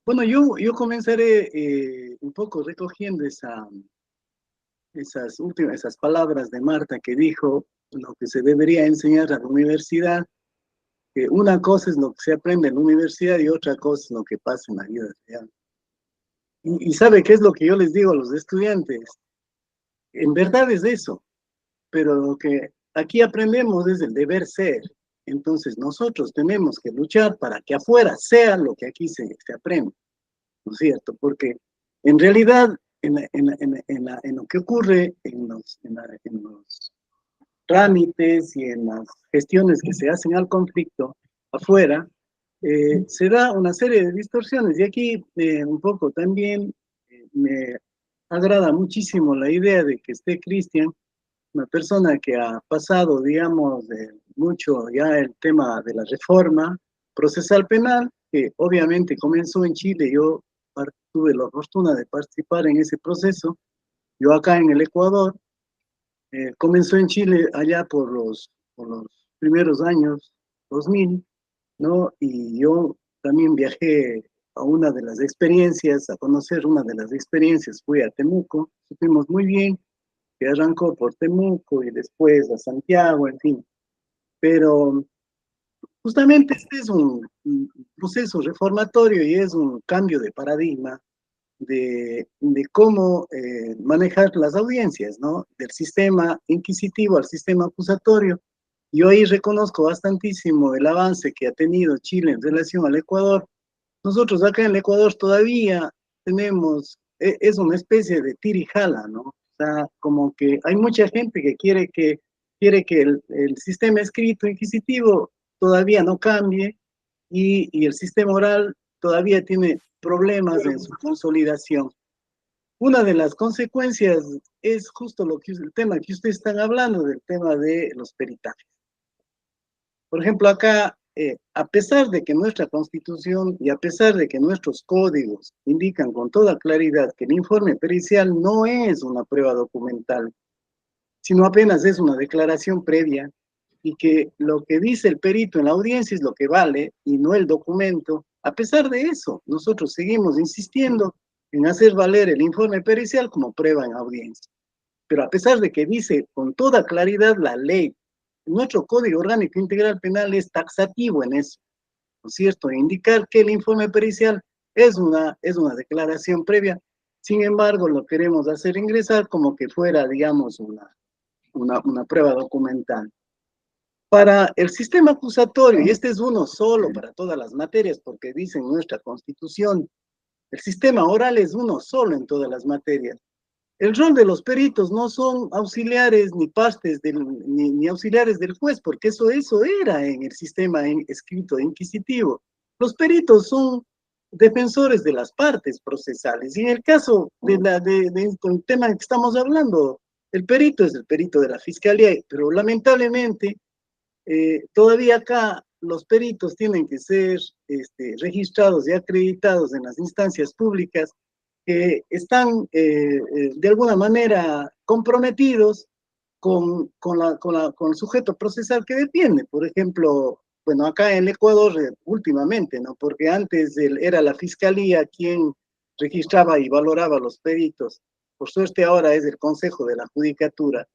Bueno, yo comenzaré un poco recogiendo esas palabras de Marta que dijo lo que se debería enseñar a la universidad, que una cosa es lo que se aprende en la universidad y otra cosa es lo que pasa en la vida real. Y ¿sabe qué es lo que yo les digo a los estudiantes? En verdad es eso, pero lo que aquí aprendemos es el deber ser. Entonces nosotros tenemos que luchar para que afuera sea lo que aquí se aprende, ¿no es cierto? Porque en realidad en lo que ocurre en los trámites y en las gestiones que se hacen al conflicto afuera, se da una serie de distorsiones. Y aquí un poco también me agrada muchísimo la idea de que esté Cristian, una persona que ha pasado, digamos, mucho ya el tema de la reforma procesal penal, que obviamente comenzó en Chile. Yo tuve la fortuna de participar en ese proceso. Yo acá en el Ecuador, comenzó en Chile allá por los primeros años 2000, ¿no? Y yo también viajé a una de las experiencias, a conocer una de las experiencias, fui a Temuco, supimos muy bien que arrancó por Temuco y después a Santiago, en fin. Pero justamente este es un proceso reformatorio y es un cambio de paradigma de cómo manejar las audiencias, ¿no? Del sistema inquisitivo al sistema acusatorio. Yo ahí reconozco bastantísimo el avance que ha tenido Chile en relación al Ecuador. Nosotros acá en el Ecuador todavía tenemos, es una especie de tira y jala, ¿no? O sea, como que hay mucha gente que quiere que el sistema escrito inquisitivo todavía no cambie y el sistema oral todavía tiene problemas en su consolidación. Una de las consecuencias es justo el tema que ustedes están hablando, del tema de los peritajes. Por ejemplo, acá, a pesar de que nuestra Constitución y a pesar de que nuestros códigos indican con toda claridad que el informe pericial no es una prueba documental, sino apenas es una declaración previa, y que lo que dice el perito en la audiencia es lo que vale y no el documento, a pesar de eso, nosotros seguimos insistiendo en hacer valer el informe pericial como prueba en audiencia. Pero a pesar de que dice con toda claridad la ley, nuestro Código Orgánico Integral Penal es taxativo en eso, ¿no es cierto? Indicar que el informe pericial es una declaración previa. Sin embargo, lo queremos hacer ingresar como que fuera, digamos, una prueba documental. Para el sistema acusatorio, y este es uno solo para todas las materias, porque dice en nuestra Constitución, el sistema oral es uno solo en todas las materias. El rol de los peritos no son auxiliares ni partes ni auxiliares del juez, porque eso era en el sistema escrito inquisitivo. Los peritos son defensores de las partes procesales. Y en el caso del tema que estamos hablando, el perito es el perito de la fiscalía, pero lamentablemente todavía acá los peritos tienen que ser registrados y acreditados en las instancias públicas que están de alguna manera comprometidos con el sujeto procesal que defiende. Por ejemplo, bueno, acá en Ecuador últimamente, ¿no? Porque antes era la fiscalía quien registraba y valoraba los peritos. Por suerte ahora es el Consejo de la Judicatura.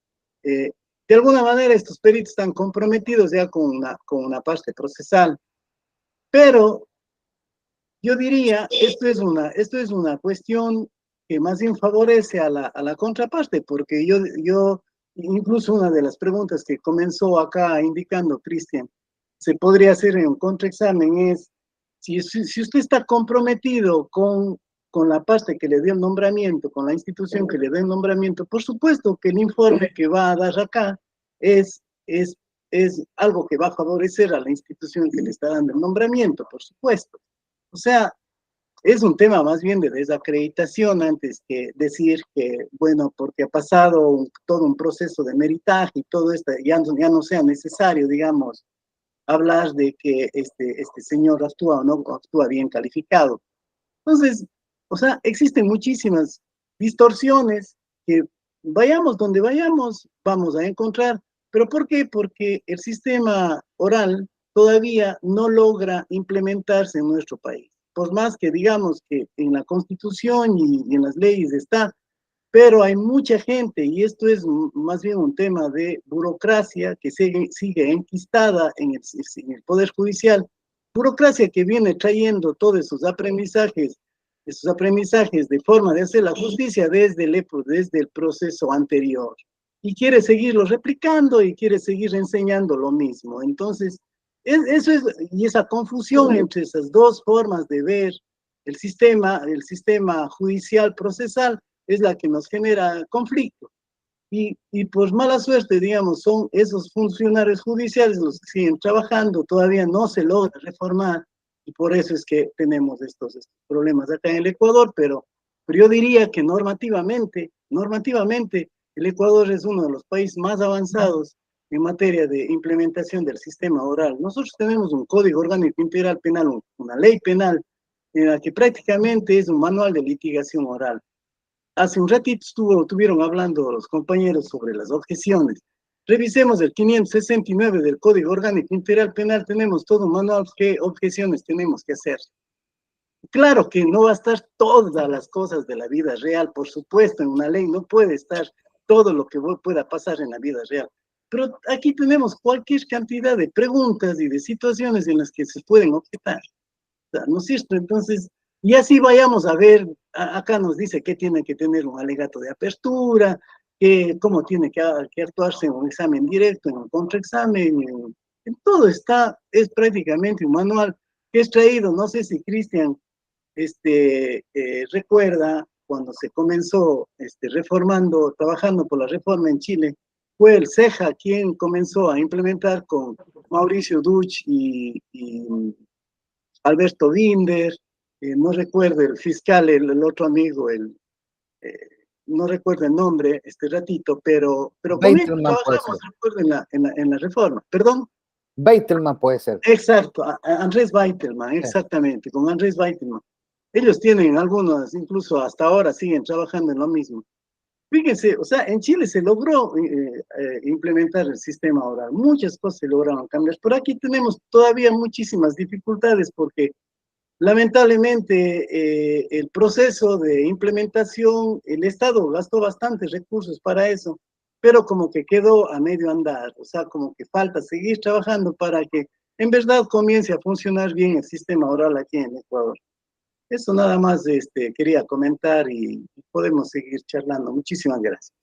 Eh, de alguna manera estos peritos están comprometidos ya con una parte procesal, pero yo diría, esto es una cuestión que más bien favorece a la contraparte, porque incluso una de las preguntas que comenzó acá indicando Cristian, se podría hacer en un contraexamen es, si usted está comprometido con la parte que le dio el nombramiento, con la institución que le dio el nombramiento, por supuesto que el informe que va a dar acá es, es, es algo que va a favorecer a la institución que le está dando el nombramiento, por supuesto. O sea, es un tema más bien de desacreditación antes que decir que, bueno, porque ha pasado todo un proceso de meritaje y todo esto, ya no sea necesario, digamos, hablar de que este señor actúa o no actúa bien calificado. Entonces, o sea, existen muchísimas distorsiones que vayamos donde vayamos, vamos a encontrar. ¿Pero por qué? Porque el sistema oral todavía no logra implementarse en nuestro país. Por más que digamos que en la Constitución y en las leyes está, pero hay mucha gente, y esto es más bien un tema de burocracia que sigue enquistada en el Poder Judicial, burocracia que viene trayendo todos esos aprendizajes de forma de hacer la justicia desde el proceso anterior. Y quiere seguirlo replicando y quiere seguir enseñando lo mismo. Entonces, eso es, y esa confusión entre esas dos formas de ver el sistema judicial procesal, es la que nos genera conflicto. Y por mala suerte, digamos, son esos funcionarios judiciales los que siguen trabajando, todavía no se logra reformar, y por eso es que tenemos estos problemas acá en el Ecuador, pero yo diría que normativamente, el Ecuador es uno de los países más avanzados en materia de implementación del sistema oral. Nosotros tenemos un Código Orgánico Integral Penal, una ley penal, en la que prácticamente es un manual de litigación oral. Hace un ratito estuvieron hablando los compañeros sobre las objeciones. Revisemos el 569 del Código Orgánico Integral Penal, tenemos todo un manual qué objeciones tenemos que hacer. Claro que no va a estar todas las cosas de la vida real, por supuesto, en una ley no puede estar todo lo que pueda pasar en la vida real. Pero aquí tenemos cualquier cantidad de preguntas y de situaciones en las que se pueden objetar, ¿no es cierto? Entonces, y así vayamos a ver, acá nos dice que tiene que tener un alegato de apertura, cómo tiene que actuarse en un examen directo, en un contraexamen, en todo es prácticamente un manual que es traído, no sé si Cristian recuerda cuando se comenzó trabajando por la reforma en Chile, fue el CEJA quien comenzó a implementar con Mauricio Duch y Alberto Binder, no recuerdo el fiscal, el otro amigo, eh, no recuerdo el nombre este ratito, pero con él Beitelman puede ser. trabajamos, recuerdo, en la reforma. Perdón. Beitelman puede ser. Exacto, Andrés Beitelman, exactamente, con Andrés Beitelman. Ellos tienen algunos, incluso hasta ahora siguen trabajando en lo mismo. Fíjense, o sea, en Chile se logró implementar el sistema oral, muchas cosas se lograron cambiar. Por aquí tenemos todavía muchísimas dificultades porque lamentablemente el proceso de implementación, el Estado gastó bastantes recursos para eso, pero como que quedó a medio andar, o sea, como que falta seguir trabajando para que en verdad comience a funcionar bien el sistema oral aquí en Ecuador. Eso nada más quería comentar y podemos seguir charlando. Muchísimas gracias.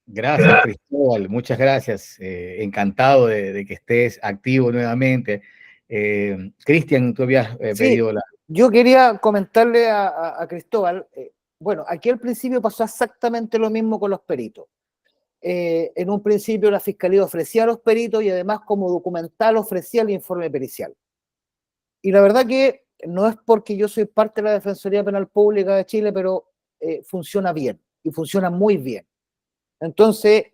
Gracias, Cristóbal, muchas gracias. Encantado de que estés activo nuevamente. Cristian, tú habías pedido la... Yo quería comentarle a Cristóbal, bueno, aquí al principio pasó exactamente lo mismo con los peritos. En un principio la Fiscalía ofrecía a los peritos y además como documental ofrecía el informe pericial. Y la verdad que no es porque yo soy parte de la Defensoría Penal Pública de Chile, pero funciona bien y funciona muy bien. Entonces,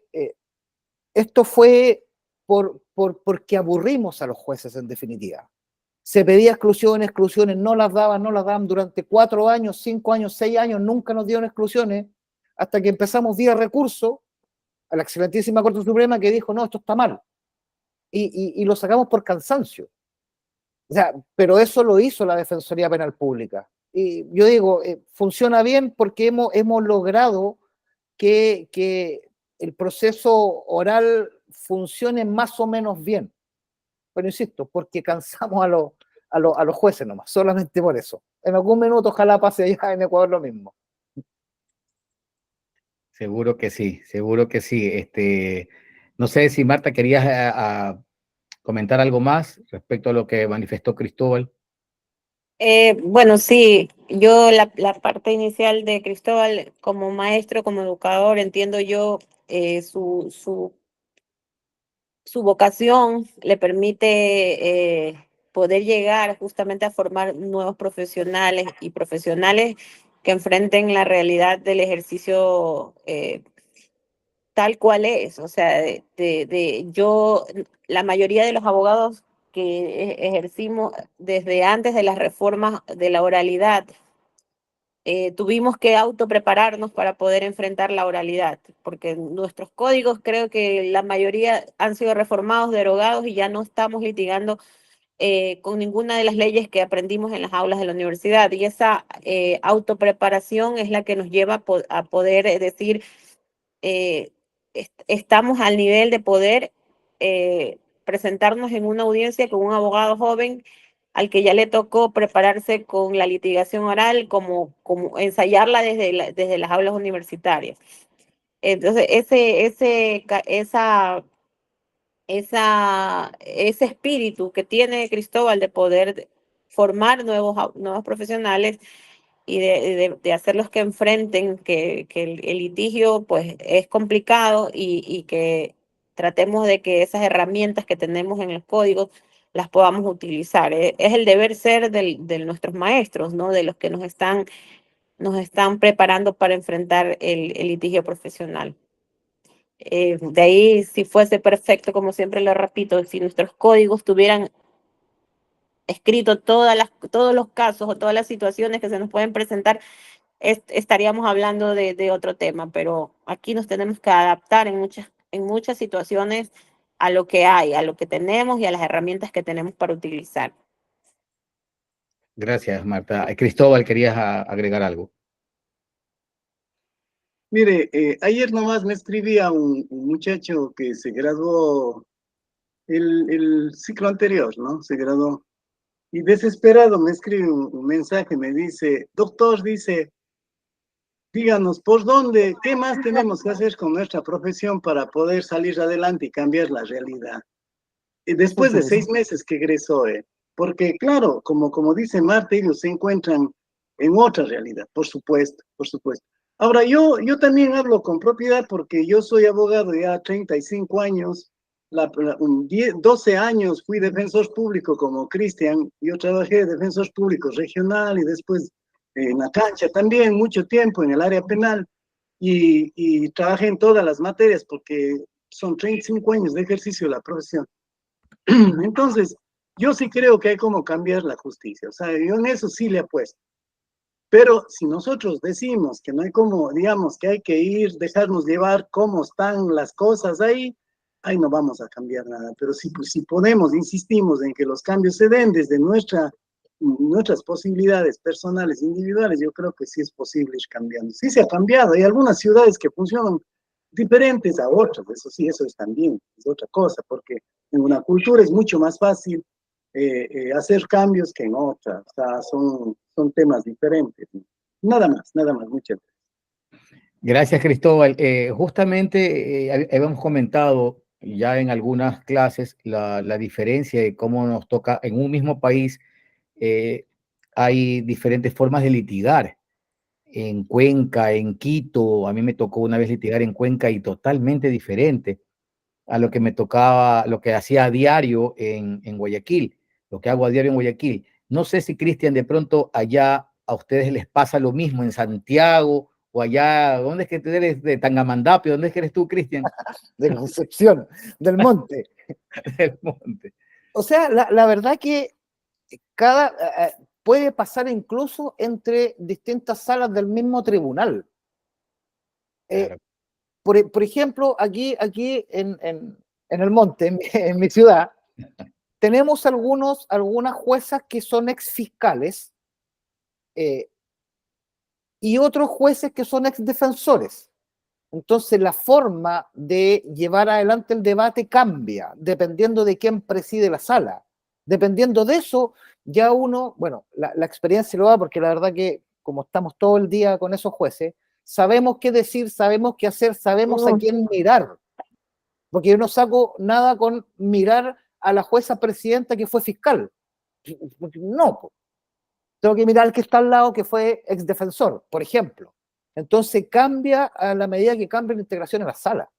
esto fue porque aburrimos a los jueces en definitiva. Se pedía exclusiones, no las daban durante 4 años, 5 años, 6 años, nunca nos dieron exclusiones, hasta que empezamos vía recurso a la excelentísima Corte Suprema que dijo, no, esto está mal. Y lo sacamos por cansancio. O sea, pero eso lo hizo la Defensoría Penal Pública. Y yo digo, funciona bien porque hemos logrado que el proceso oral funcione más o menos bien. Pero insisto, porque cansamos a los jueces nomás, solamente por eso. En algún minuto ojalá pase allá en Ecuador lo mismo. Seguro que sí, seguro que sí. No sé si Marta querías comentar algo más respecto a lo que manifestó Cristóbal. Bueno, sí, yo la parte inicial de Cristóbal como maestro, como educador, entiendo yo su vocación le permite poder llegar justamente a formar nuevos profesionales y profesionales que enfrenten la realidad del ejercicio tal cual es. O sea, la mayoría de los abogados que ejercimos desde antes de las reformas de la oralidad, tuvimos que autoprepararnos para poder enfrentar la oralidad, porque nuestros códigos creo que la mayoría han sido reformados, derogados y ya no estamos litigando con ninguna de las leyes que aprendimos en las aulas de la universidad. Y esa autopreparación es la que nos lleva a poder decir, eh, estamos al nivel de poder presentarnos en una audiencia con un abogado joven al que ya le tocó prepararse con la litigación oral, como ensayarla desde las aulas universitarias. Entonces, ese espíritu que tiene Cristóbal de poder formar nuevos profesionales y de hacerlos que enfrenten que el litigio pues es complicado y que tratemos de que esas herramientas que tenemos en los códigos las podamos utilizar. Es el deber ser de nuestros maestros, ¿no? De los que nos están preparando para enfrentar el litigio profesional. De ahí, si fuese perfecto, como siempre lo repito, si nuestros códigos tuvieran escrito todos los casos o todas las situaciones que se nos pueden presentar, estaríamos hablando de otro tema, pero aquí nos tenemos que adaptar en muchas situaciones a lo que hay, a lo que tenemos y a las herramientas que tenemos para utilizar. Gracias, Marta. Cristóbal, ¿querías agregar algo? Mire, ayer nomás me escribía un muchacho que se graduó el ciclo anterior, ¿no? Se graduó. Y desesperado me escribe un mensaje, me dice, doctor, dice, díganos, ¿por dónde, qué más tenemos que hacer con nuestra profesión para poder salir adelante y cambiar la realidad? Y después de 6 meses que egresó, porque claro, como dice Marta, ellos se encuentran en otra realidad, por supuesto, por supuesto. Ahora, yo también hablo con propiedad porque yo soy abogado ya 35 años, 12 años fui defensor público como Cristian, yo trabajé de defensor público regional y después en la cancha también, mucho tiempo en el área penal y trabajé en todas las materias porque son 35 años de ejercicio de la profesión. Entonces, yo sí creo que hay como cambiar la justicia, o sea, yo en eso sí le apuesto. Pero si nosotros decimos que no hay como, digamos, que hay que ir, dejarnos llevar cómo están las cosas ahí no vamos a cambiar nada. Pero si podemos, insistimos en que los cambios se den desde nuestras posibilidades personales, individuales, yo creo que sí es posible ir cambiando. Sí se ha cambiado, hay algunas ciudades que funcionan diferentes a otras, eso sí, eso es también, es otra cosa, porque en una cultura es mucho más fácil hacer cambios que en otras, o sea, son temas diferentes. Nada más, muchas gracias. Gracias, Cristóbal. Justamente habíamos comentado ya en algunas clases la diferencia de cómo nos toca en un mismo país. Hay diferentes formas de litigar. En Cuenca, en Quito, a mí me tocó una vez litigar en Cuenca y totalmente diferente a lo que me tocaba, lo que hacía a diario en Guayaquil, lo que hago a diario en Guayaquil. No sé si, Cristian, de pronto allá a ustedes les pasa lo mismo en Santiago o allá, ¿dónde es que tú eres? De Tangamandapio, ¿dónde es que eres tú, Cristian? De Concepción, del Monte. Del Monte. O sea, la verdad que puede pasar incluso entre distintas salas del mismo tribunal. Claro. Por ejemplo, aquí en el Monte, en mi ciudad, tenemos algunas juezas que son exfiscales y otros jueces que son exdefensores. Entonces, la forma de llevar adelante el debate cambia dependiendo de quién preside la sala. Dependiendo de eso, ya uno, bueno, la experiencia lo da porque la verdad que como estamos todo el día con esos jueces, sabemos qué decir, sabemos qué hacer, sabemos a quién mirar. Porque yo no saco nada con mirar a la jueza presidenta que fue fiscal. No, po. Tengo que mirar al que está al lado que fue exdefensor, por ejemplo. Entonces cambia a la medida que cambia la integración en la sala.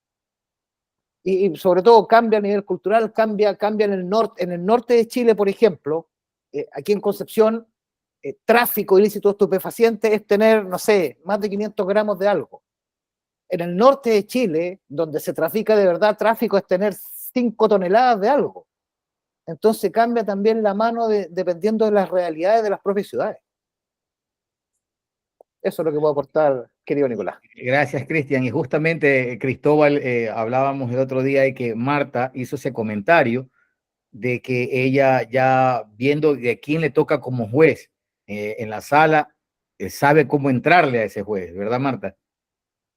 Y sobre todo cambia a nivel cultural, cambia en el norte de Chile, por ejemplo, aquí en Concepción, tráfico ilícito de estupefacientes es tener, no sé, más de 500 gramos de algo. En el norte de Chile, donde se trafica de verdad, tráfico es tener 5 toneladas de algo. Entonces cambia también la mano dependiendo de las realidades de las propias ciudades. Eso es lo que puedo aportar, querido Nicolás. Gracias, Cristian. Y justamente, Cristóbal, hablábamos el otro día de que Marta hizo ese comentario de que ella ya viendo de quién le toca como juez en la sala, sabe cómo entrarle a ese juez, ¿verdad, Marta?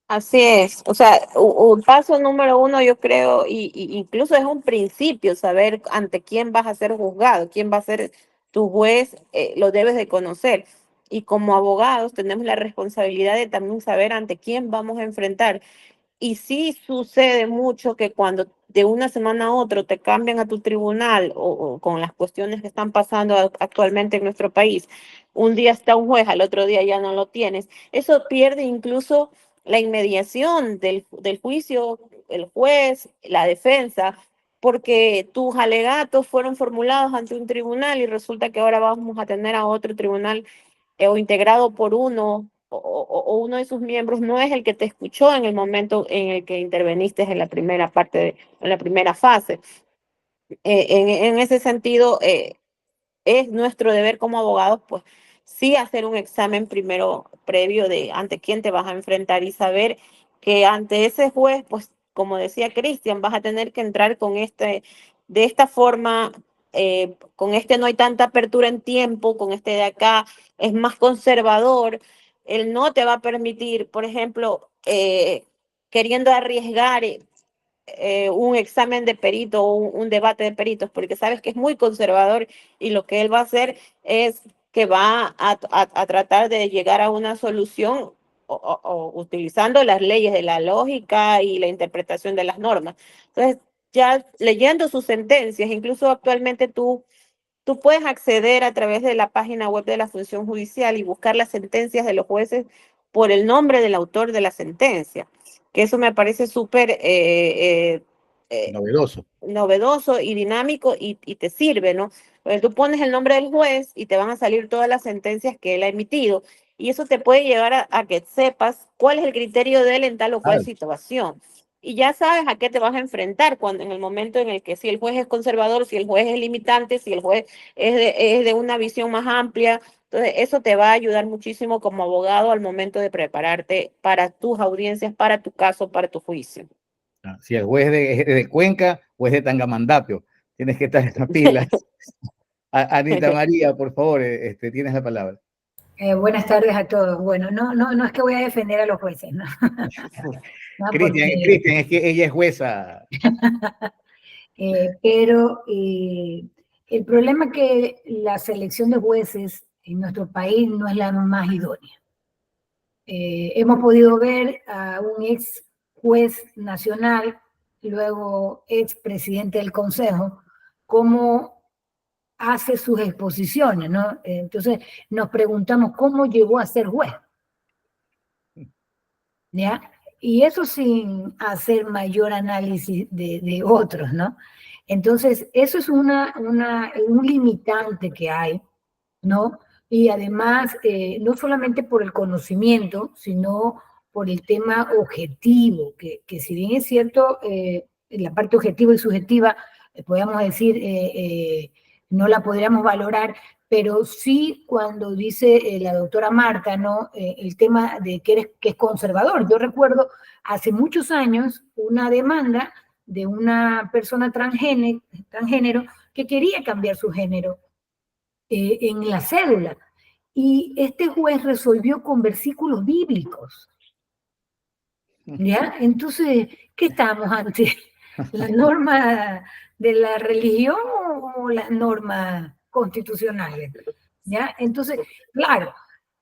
Así es, o sea, un paso número uno yo creo, y incluso es un principio saber ante quién vas a ser juzgado, quién va a ser tu juez, lo debes de conocer. Y como abogados tenemos la responsabilidad de también saber ante quién vamos a enfrentar. Y sí sucede mucho que cuando de una semana a otra te cambian a tu tribunal o con las cuestiones que están pasando actualmente en nuestro país, un día está un juez, al otro día ya no lo tienes. Eso pierde incluso la inmediación del juicio, el juez, la defensa, porque tus alegatos fueron formulados ante un tribunal y resulta que ahora vamos a tener a otro tribunal o integrado por uno o uno de sus miembros no es el que te escuchó en el momento en el que interveniste en la primera parte, en la primera fase. En ese sentido, es nuestro deber como abogados, pues sí hacer un examen primero previo de ante quién te vas a enfrentar y saber que ante ese juez, pues como decía Cristian, vas a tener que entrar con de esta forma, con este no hay tanta apertura en tiempo, con este de acá es más conservador, él no te va a permitir, por ejemplo, queriendo arriesgar un examen de perito o un debate de peritos, porque sabes que es muy conservador y lo que él va a hacer es que va a tratar de llegar a una solución o utilizando las leyes de la lógica y la interpretación de las normas. Entonces, ya leyendo sus sentencias, incluso actualmente tú puedes acceder a través de la página web de la función judicial y buscar las sentencias de los jueces por el nombre del autor de la sentencia, que eso me parece súper Novedoso. novedoso y dinámico y te sirve, ¿no? Porque tú pones el nombre del juez y te van a salir todas las sentencias que él ha emitido y eso te puede llevar a que sepas cuál es el criterio de él en tal o cual situación. Y ya sabes a qué te vas a enfrentar cuando en el momento en el que si el juez es conservador, si el juez es limitante, si el juez es de una visión más amplia. Entonces, eso te va a ayudar muchísimo como abogado al momento de prepararte para tus audiencias, para tu caso, para tu juicio. Si el juez es de Cuenca o es de Tangamandapio, tienes que estar en las pilas. Anita María, por favor, tienes la palabra. Buenas tardes a todos. Bueno, no es que voy a defender a los jueces, ¿no? No, Cristian, es que ella es jueza. Pero el problema es que la selección de jueces en nuestro país no es la más idónea. Hemos podido ver a un ex juez nacional, luego ex presidente del Consejo, cómo hace sus exposiciones, ¿no? Entonces nos preguntamos cómo llegó a ser juez, ¿ya? Y eso sin hacer mayor análisis de otros, ¿no? Entonces, eso es un limitante que hay, ¿no? Y además, no solamente por el conocimiento, sino por el tema objetivo, que si bien es cierto, la parte objetiva y subjetiva, podríamos decir, no la podríamos valorar, pero sí cuando dice la doctora Marta, ¿no? El tema de que es conservador. Yo recuerdo hace muchos años una demanda de una persona transgénero que quería cambiar su género en la cédula. Y este juez resolvió con versículos bíblicos. ¿Ya? Entonces, ¿qué estamos ante? ¿La norma de la religión o la norma constitucionales, ¿ya? Entonces, claro,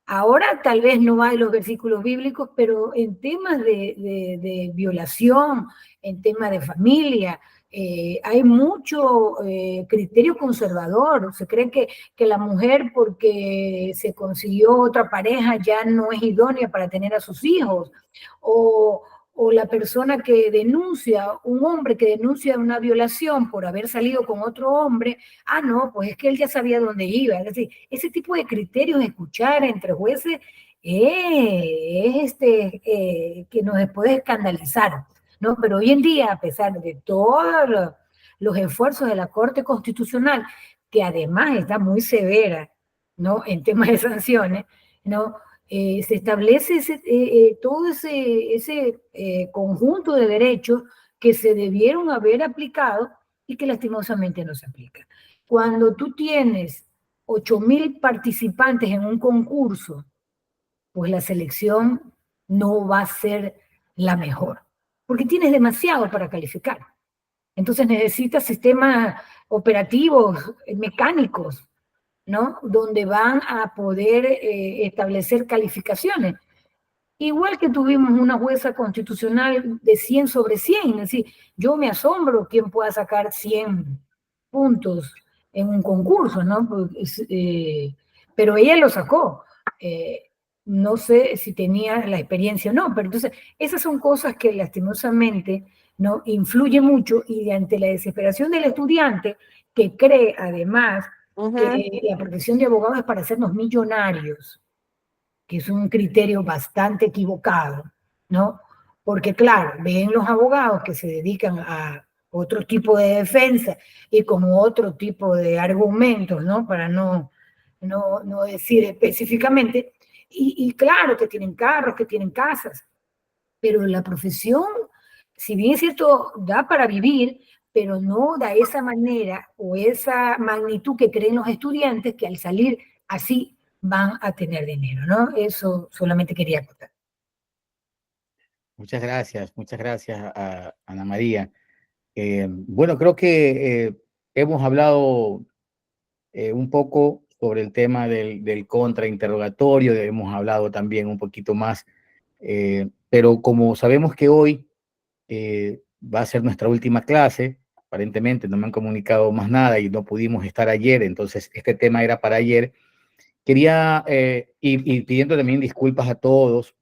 ahora tal vez no hay los versículos bíblicos, pero en temas de violación, en temas de familia, hay mucho criterio conservador. Se cree que la mujer, porque se consiguió otra pareja, ya no es idónea para tener a sus hijos. O la persona que denuncia, un hombre que denuncia una violación por haber salido con otro hombre, no, pues es que él ya sabía dónde iba. Es decir, ese tipo de criterios escuchar entre jueces que nos puede escandalizar, ¿no? Pero hoy en día, a pesar de todos los esfuerzos de la Corte Constitucional, que además está muy severa, ¿no? En temas de sanciones, ¿no? Se establece todo ese conjunto de derechos que se debieron haber aplicado y que lastimosamente no se aplican. Cuando tú tienes 8.000 participantes en un concurso, pues la selección no va a ser la mejor, porque tienes demasiado para calificar. Entonces necesitas sistemas operativos, mecánicos, ¿no? Donde van a poder establecer calificaciones. Igual que tuvimos una jueza constitucional de 100 sobre 100, es decir, yo me asombro quién pueda sacar 100 puntos en un concurso, ¿no? Pero ella lo sacó. No sé si tenía la experiencia o no, pero entonces esas son cosas que lastimosamente no influyen mucho, y ante la desesperación del estudiante, que cree además que la profesión de abogado es para hacernos millonarios, que es un criterio bastante equivocado, ¿no? Porque claro, ven los abogados que se dedican a otro tipo de defensa y como otro tipo de argumentos, ¿no? Para no decir específicamente, y claro que tienen carros, que tienen casas, pero la profesión, si bien es cierto, da para vivir, pero no da esa manera o esa magnitud que creen los estudiantes, que al salir así van a tener dinero, ¿no? Eso solamente quería contar. Muchas gracias a Ana María. Bueno, creo que hemos hablado un poco sobre el tema del contrainterrogatorio, hemos hablado también un poquito más, pero como sabemos que hoy va a ser nuestra última clase, aparentemente no me han comunicado más nada y no pudimos estar ayer, entonces este tema era para ayer. Quería, y pidiendo también disculpas a todos,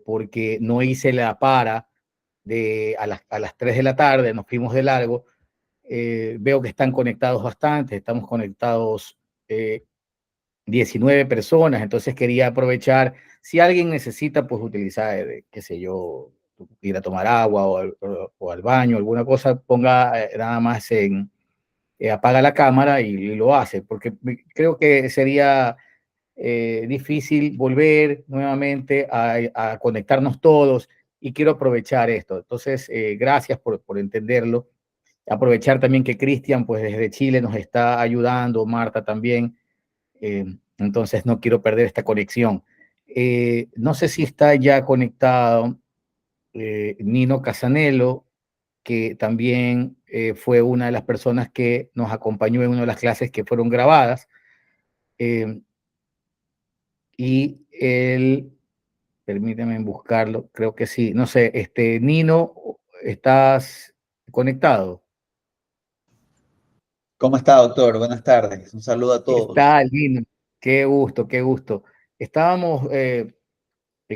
porque no hice la para a las 3 de la tarde, nos fuimos de largo. Veo que están conectados bastante, estamos conectados 19 personas, entonces quería aprovechar, si alguien necesita, pues utilizar, qué sé yo, ir a tomar agua o al baño, alguna cosa, ponga nada más apaga la cámara y lo hace, porque creo que sería difícil volver nuevamente a conectarnos todos y quiero aprovechar esto. Entonces, gracias por entenderlo. Aprovechar también que Cristian, pues desde Chile nos está ayudando, Marta también. Entonces, no quiero perder esta conexión. No sé si está ya conectado Nino Casanello, que también fue una de las personas que nos acompañó en una de las clases que fueron grabadas. Y él, permíteme buscarlo, creo que sí, no sé, Nino, ¿estás conectado? ¿Cómo está, doctor? Buenas tardes. Un saludo a ¿Qué todos. tal, Nino? Qué gusto, qué gusto. Estábamos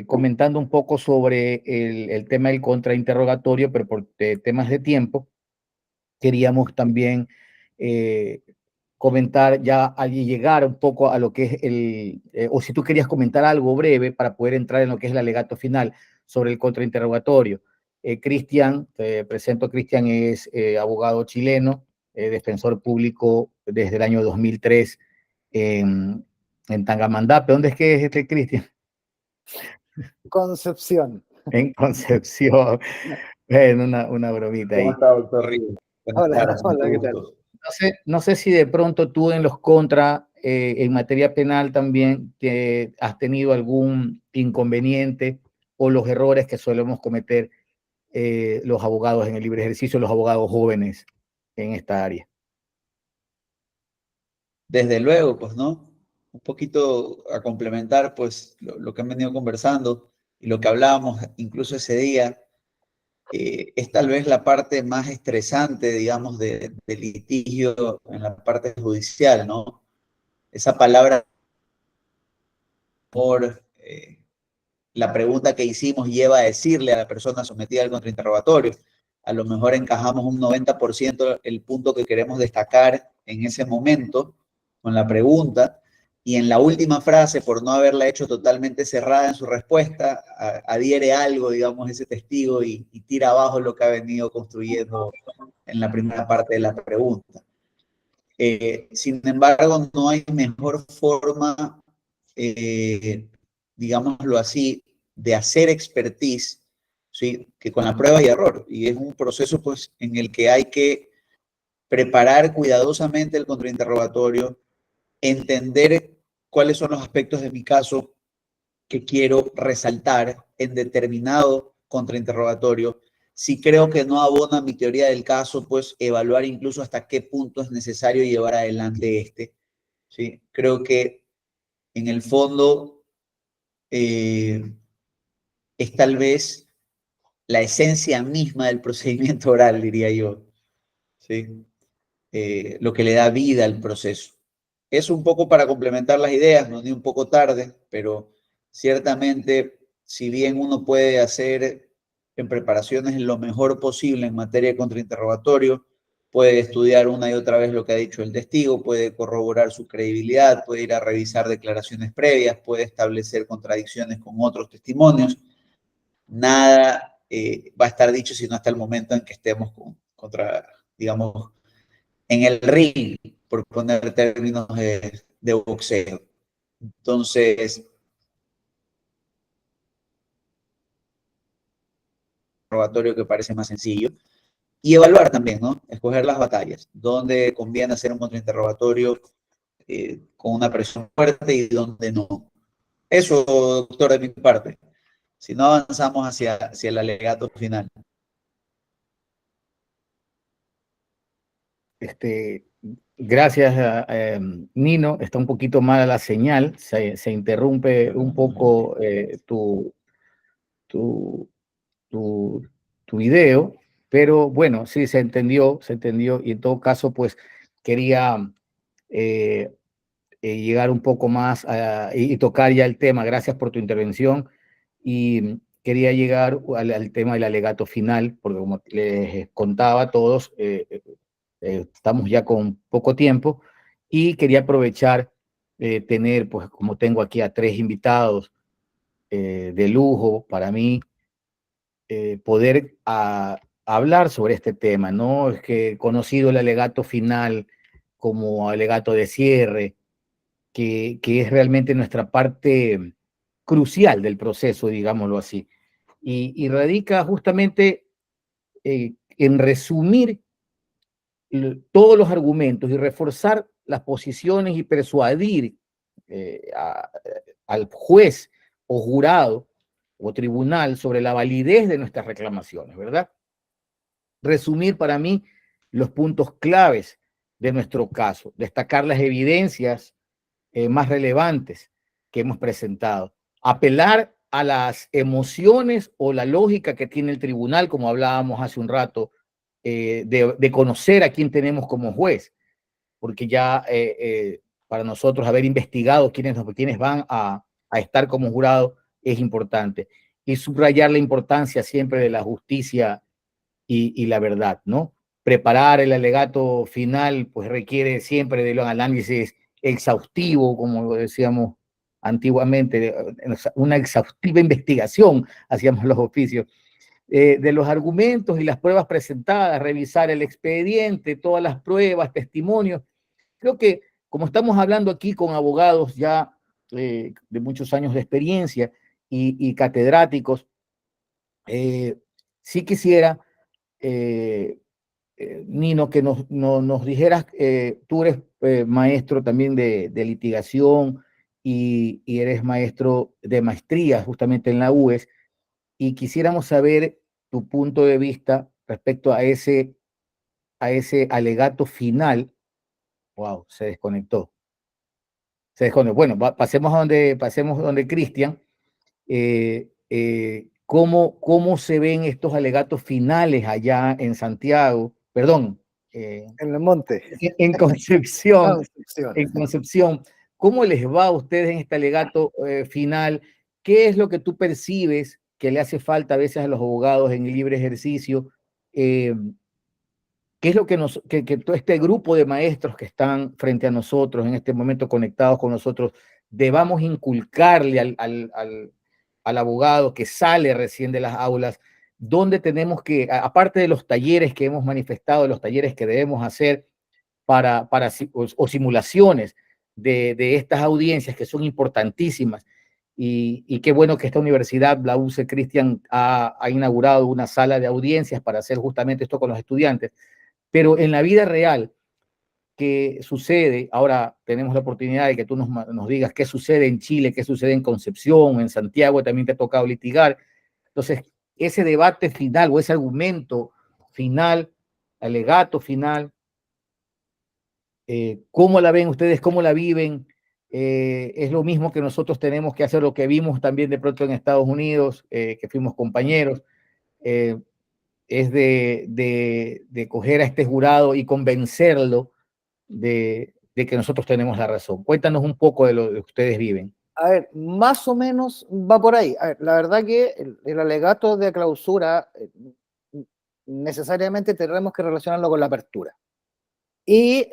comentando un poco sobre el tema del contrainterrogatorio, pero por temas de tiempo, queríamos también comentar ya al llegar un poco a lo que es o si tú querías comentar algo breve para poder entrar en lo que es el alegato final sobre el contrainterrogatorio. Cristian, te presento, Cristian es abogado chileno, defensor público desde el año 2003 en Tangamandapé. ¿Dónde es que es este Cristian? Concepción. En Concepción. Bueno, una bromita ahí. ¿Cómo está, doctor Ríos? Buenas Hola, tardes, hola, mucho ¿qué tal? gusto. No sé si de pronto tú en los contra, en materia penal también has tenido algún inconveniente o los errores que solemos cometer los abogados en el libre ejercicio, los abogados jóvenes en esta área. Desde luego, pues, ¿no? Un poquito a complementar, pues, lo que han venido conversando y lo que hablábamos incluso ese día, es tal vez la parte más estresante, digamos, del litigio en la parte judicial, ¿no? Esa palabra por la pregunta que hicimos lleva a decirle a la persona sometida al contrainterrogatorio. A lo mejor encajamos un 90% el punto que queremos destacar en ese momento con la pregunta, y en la última frase, por no haberla hecho totalmente cerrada en su respuesta, adhiere algo, digamos, ese testigo y tira abajo lo que ha venido construyendo en la primera parte de la pregunta. Sin embargo, no hay mejor forma, digámoslo así, de hacer expertise, ¿sí? Que con la prueba y error. Y es un proceso, pues, en el que hay que preparar cuidadosamente el contrainterrogatorio, entender cuáles son los aspectos de mi caso que quiero resaltar en determinado contrainterrogatorio. Si creo que no abona mi teoría del caso, pues evaluar incluso hasta qué punto es necesario llevar adelante este. ¿Sí? Creo que en el fondo es tal vez la esencia misma del procedimiento oral, diría yo. ¿Sí? Lo que le da vida al proceso. Es un poco para complementar las ideas, no ni un poco tarde, pero ciertamente, si bien uno puede hacer en preparaciones lo mejor posible en materia de contrainterrogatorio, puede estudiar una y otra vez lo que ha dicho el testigo, puede corroborar su credibilidad, puede ir a revisar declaraciones previas, puede establecer contradicciones con otros testimonios. Nada va a estar dicho sino hasta el momento en que estemos digamos, en el ring, por poner términos de boxeo. Entonces, interrogatorio que parece más sencillo. Y evaluar también, ¿no? Escoger las batallas, dónde conviene hacer un contrainterrogatorio con una presión fuerte y dónde no. Eso, doctor, de mi parte. Si no avanzamos hacia el alegato final. Gracias, Nino. Está un poquito mala la señal, se interrumpe un poco tu, tu video, pero bueno, sí, se entendió, y en todo caso, pues quería llegar un poco más y tocar ya el tema. Gracias por tu intervención, y quería llegar al tema del alegato final, porque como les contaba a todos, estamos ya con poco tiempo y quería aprovechar tener, pues como tengo aquí a 3 invitados de lujo para mí, poder hablar sobre este tema, ¿no? Es que he conocido el alegato final como alegato de cierre, que es realmente nuestra parte crucial del proceso, digámoslo así, y radica justamente en resumir todos los argumentos y reforzar las posiciones y persuadir al juez o jurado o tribunal sobre la validez de nuestras reclamaciones, ¿verdad? Resumir para mí los puntos claves de nuestro caso, destacar las evidencias más relevantes que hemos presentado, apelar a las emociones o la lógica que tiene el tribunal, como hablábamos hace un rato, de conocer a quién tenemos como juez, porque ya para nosotros haber investigado quiénes van a estar como jurado es importante. Y subrayar la importancia siempre de la justicia y la verdad, ¿no? Preparar el alegato final, pues requiere siempre de un análisis exhaustivo, como lo decíamos antiguamente, una exhaustiva investigación, hacíamos los oficios, de los argumentos y las pruebas presentadas, revisar el expediente, todas las pruebas, testimonios. Creo que como estamos hablando aquí con abogados ya de muchos años de experiencia y catedráticos, sí quisiera, Nino, que nos dijeras, tú eres maestro también de litigación y eres maestro de maestría justamente en la UES, y quisiéramos saber tu punto de vista respecto a ese alegato final. Wow, se desconectó. Se esconde. Bueno, pasemos donde Cristian. ¿Cómo se ven estos alegatos finales allá en Santiago? Perdón, En el monte. en Concepción, Concepción. en Concepción. ¿Cómo les va a ustedes en este alegato final? ¿Qué es lo que tú percibes que le hace falta a veces a los abogados en libre ejercicio? ¿Qué es lo que todo este grupo de maestros que están frente a nosotros, en este momento conectados con nosotros, debamos inculcarle al abogado que sale recién de las aulas, donde tenemos que, aparte de los talleres que hemos manifestado, los talleres que debemos hacer o simulaciones de estas audiencias que son importantísimas, y qué bueno que esta universidad, la UCE Cristian, ha inaugurado una sala de audiencias para hacer justamente esto con los estudiantes, pero en la vida real, ¿qué sucede? Ahora tenemos la oportunidad de que tú nos digas qué sucede en Chile, qué sucede en Concepción, en Santiago, también te ha tocado litigar. Entonces, ese debate final o ese argumento final, alegato final, ¿cómo la ven ustedes? ¿Cómo la viven? Es lo mismo que nosotros tenemos que hacer, lo que vimos también de pronto en Estados Unidos, que fuimos compañeros, es de coger a este jurado y convencerlo de que nosotros tenemos la razón. Cuéntanos un poco de lo que ustedes viven. A ver, más o menos va por ahí. A ver, la verdad que el alegato de clausura necesariamente tenemos que relacionarlo con la apertura. Y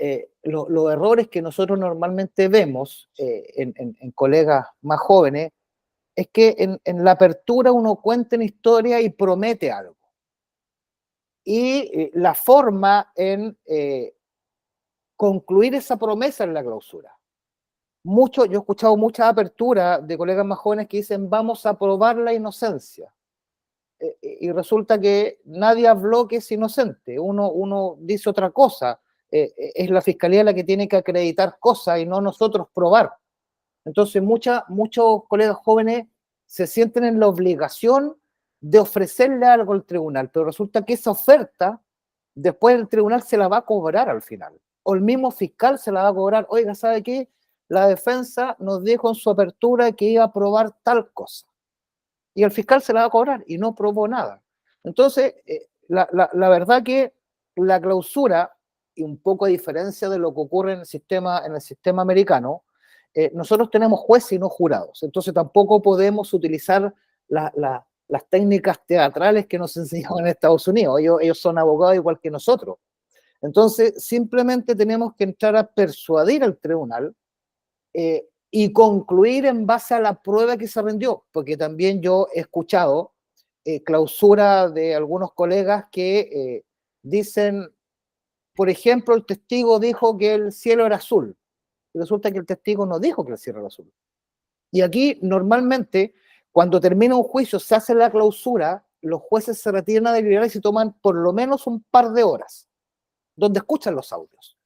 los errores que nosotros normalmente vemos en colegas más jóvenes es que en la apertura uno cuenta una historia y promete algo. Y la forma en concluir esa promesa en la clausura. Yo he escuchado mucha apertura de colegas más jóvenes que dicen vamos a probar la inocencia. Y resulta que nadie habló que es inocente, uno dice otra cosa, es la fiscalía la que tiene que acreditar cosas y no nosotros probar. Entonces muchos colegas jóvenes se sienten en la obligación de ofrecerle algo al tribunal, pero resulta que esa oferta después el tribunal se la va a cobrar al final, o el mismo fiscal se la va a cobrar. Oiga, ¿sabe qué? La defensa nos dijo en su apertura que iba a probar tal cosa, y el fiscal se la va a cobrar y no probó nada. Entonces, la verdad que la clausura, y un poco a diferencia de lo que ocurre en el sistema americano, nosotros tenemos jueces y no jurados, entonces tampoco podemos utilizar las técnicas teatrales que nos enseñaban en Estados Unidos. Ellos son abogados igual que nosotros. Entonces, simplemente tenemos que entrar a persuadir al tribunal y concluir en base a la prueba que se rindió, porque también yo he escuchado clausura de algunos colegas que dicen, por ejemplo, el testigo dijo que el cielo era azul, y resulta que el testigo no dijo que el cielo era azul. Y aquí, normalmente, cuando termina un juicio, se hace la clausura, los jueces se retiran a deliberar y se toman por lo menos un par de horas, donde escuchan los audios.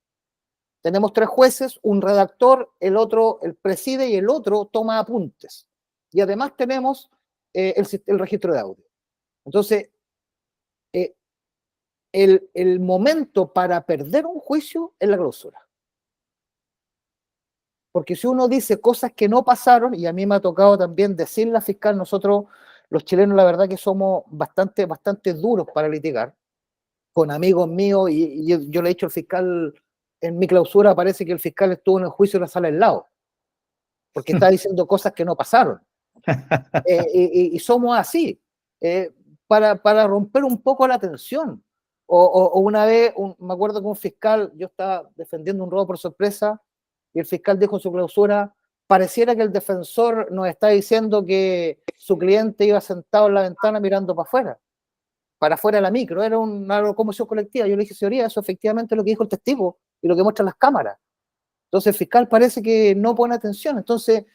Tenemos 3 jueces, un redactor, el otro el preside y el otro toma apuntes. Y además tenemos el registro de audio. Entonces, el momento para perder un juicio es la clausura. Porque si uno dice cosas que no pasaron, y a mí me ha tocado también decirle al fiscal, nosotros los chilenos la verdad que somos bastante duros para litigar, con amigos míos, y yo le he dicho al fiscal, en mi clausura parece que el fiscal estuvo en el juicio en la sala al lado, porque está diciendo cosas que no pasaron. Y somos así, para romper un poco la tensión. O una vez, me acuerdo que un fiscal, yo estaba defendiendo un robo por sorpresa, y el fiscal dijo en su clausura, pareciera que el defensor nos está diciendo que su cliente iba sentado en la ventana mirando para afuera de la micro, era una locomoción colectiva. Yo le dije, señoría, eso efectivamente es lo que dijo el testigo y lo que muestran las cámaras. Entonces el fiscal parece que no pone atención. Entonces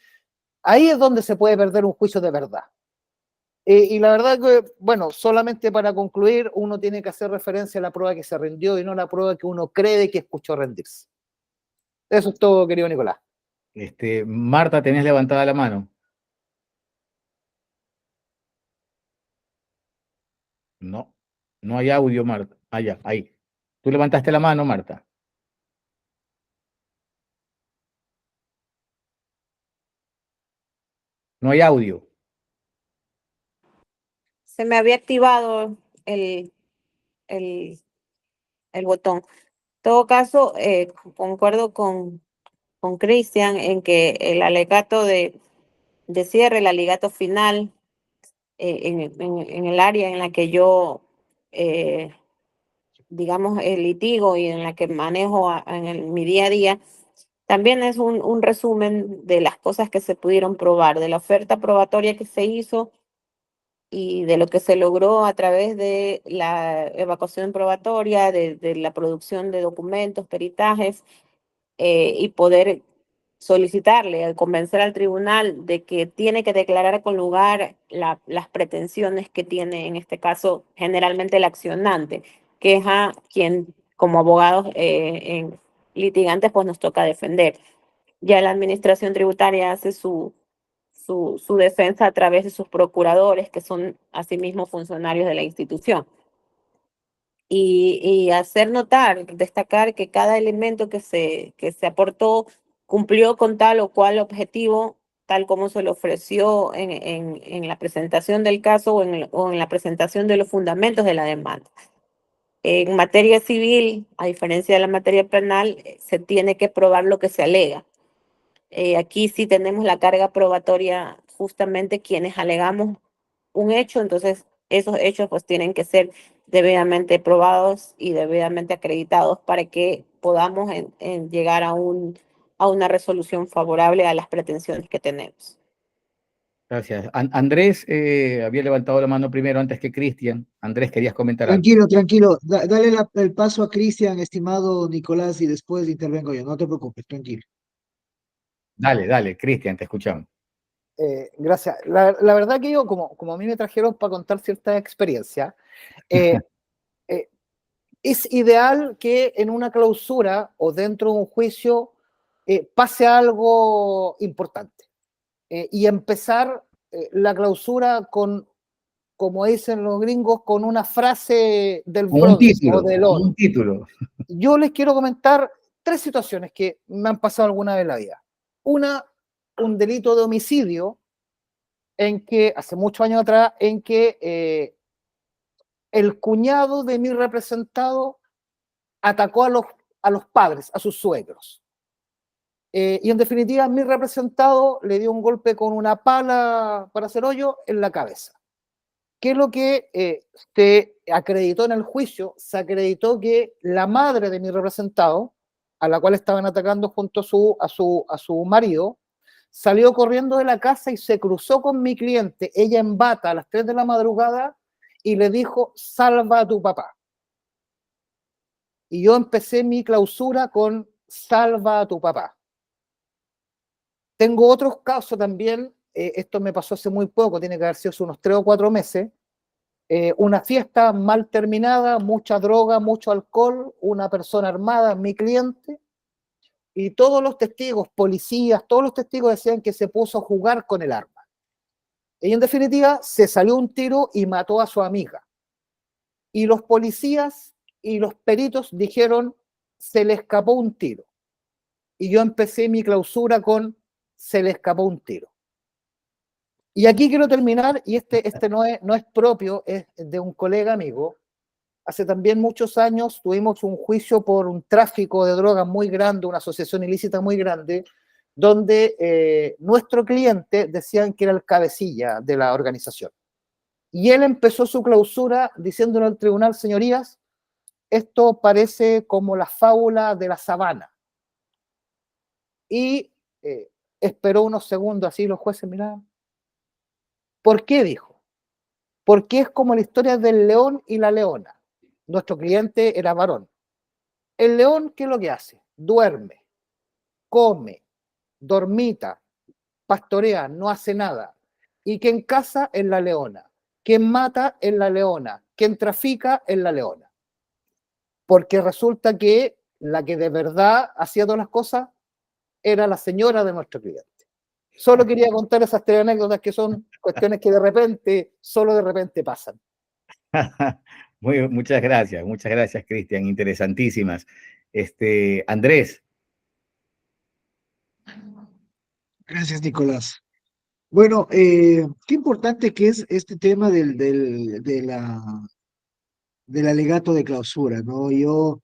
ahí es donde se puede perder un juicio de verdad. Y la verdad que, bueno, solamente para concluir, uno tiene que hacer referencia a la prueba que se rindió y no a la prueba que uno cree que escuchó rendirse. Eso es todo, querido Nicolás. Marta, tenés levantada la mano. No, no hay audio, Marta. Ya, ahí. Tú levantaste la mano, Marta. No hay audio. Se me había activado el, el, el botón. En todo caso, concuerdo con Cristian en que el alegato de cierre, el alegato final, en el área en la que yo, digamos, litigo y en la que manejo mi día a día, también es un resumen de las cosas que se pudieron probar, de la oferta probatoria que se hizo y de lo que se logró a través de la evacuación probatoria, de la producción de documentos, peritajes, y poder solicitarle, convencer al tribunal de que tiene que declarar con lugar las pretensiones que tiene, en este caso, generalmente el accionante, que es a quien como abogados litigantes pues nos toca defender. Ya la administración tributaria hace su defensa a través de sus procuradores, que son asimismo funcionarios de la institución. Y hacer notar, destacar que cada elemento que se aportó cumplió con tal o cual objetivo, tal como se le ofreció en la presentación del caso o en la presentación de los fundamentos de la demanda. En materia civil, a diferencia de la materia penal, se tiene que probar lo que se alega. Aquí sí tenemos la carga probatoria justamente quienes alegamos un hecho, entonces esos hechos pues tienen que ser debidamente probados y debidamente acreditados para que podamos llegar a una resolución favorable a las pretensiones que tenemos. Gracias. Andrés había levantado la mano primero antes que Cristian. Andrés, querías comentar algo. Tranquilo, tranquilo. Dale el paso a Cristian, estimado Nicolás, y después intervengo yo. No te preocupes, tranquilo. Dale, Cristian, te escuchamos. Gracias. La verdad que yo, como a mí me trajeron para contar ciertas experiencias, es ideal que en una clausura o dentro de un juicio pase algo importante y empezar la clausura con, como dicen los gringos, con una frase del Bronx o del Con On. un título. Yo les quiero comentar 3 situaciones que me han pasado alguna vez en la vida. Una, un delito de homicidio en que, hace muchos años atrás, en que el cuñado de mi representado atacó a los padres, a sus suegros. Y en definitiva, mi representado le dio un golpe con una pala para hacer hoyo en la cabeza. ¿Qué es lo que se acreditó en el juicio? Se acreditó que la madre de mi representado, a la cual estaban atacando junto a su marido, salió corriendo de la casa y se cruzó con mi cliente, ella en bata a las 3 de la madrugada, y le dijo: salva a tu papá. Y yo empecé mi clausura con: salva a tu papá. Tengo otros casos también, esto me pasó hace muy poco, tiene que haber sido hace unos 3 o 4 meses, una fiesta mal terminada, mucha droga, mucho alcohol, una persona armada, mi cliente, y todos los testigos, policías, todos los testigos decían que se puso a jugar con el arma. Y en definitiva, se salió un tiro y mató a su amiga. Y los policías y los peritos dijeron: se le escapó un tiro. Y yo empecé mi clausura con: se le escapó un tiro. Y aquí quiero terminar, y este no es propio, es de un colega amigo. Hace también muchos años tuvimos un juicio por un tráfico de drogas muy grande, una asociación ilícita muy grande, donde nuestro cliente decían que era el cabecilla de la organización. Y él empezó su clausura diciéndole al tribunal: señorías, esto parece como la fábula de la sabana. Y esperó unos segundos, así los jueces miraban. ¿Por qué? Dijo. Porque es como la historia del león y la leona. Nuestro cliente era varón. El león, ¿qué es lo que hace? Duerme, come, dormita, pastorea, no hace nada. Y quien caza es la leona. Quien mata es la leona. Quien trafica es la leona. Porque resulta que la que de verdad hacía todas las cosas era la señora de nuestro cliente. Solo quería contar esas 3 anécdotas que son cuestiones que de repente, solo de repente pasan. Muchas gracias, Cristian, interesantísimas. Andrés. Gracias, Nicolás. Bueno, qué importante que es este tema del alegato de clausura, ¿no? Yo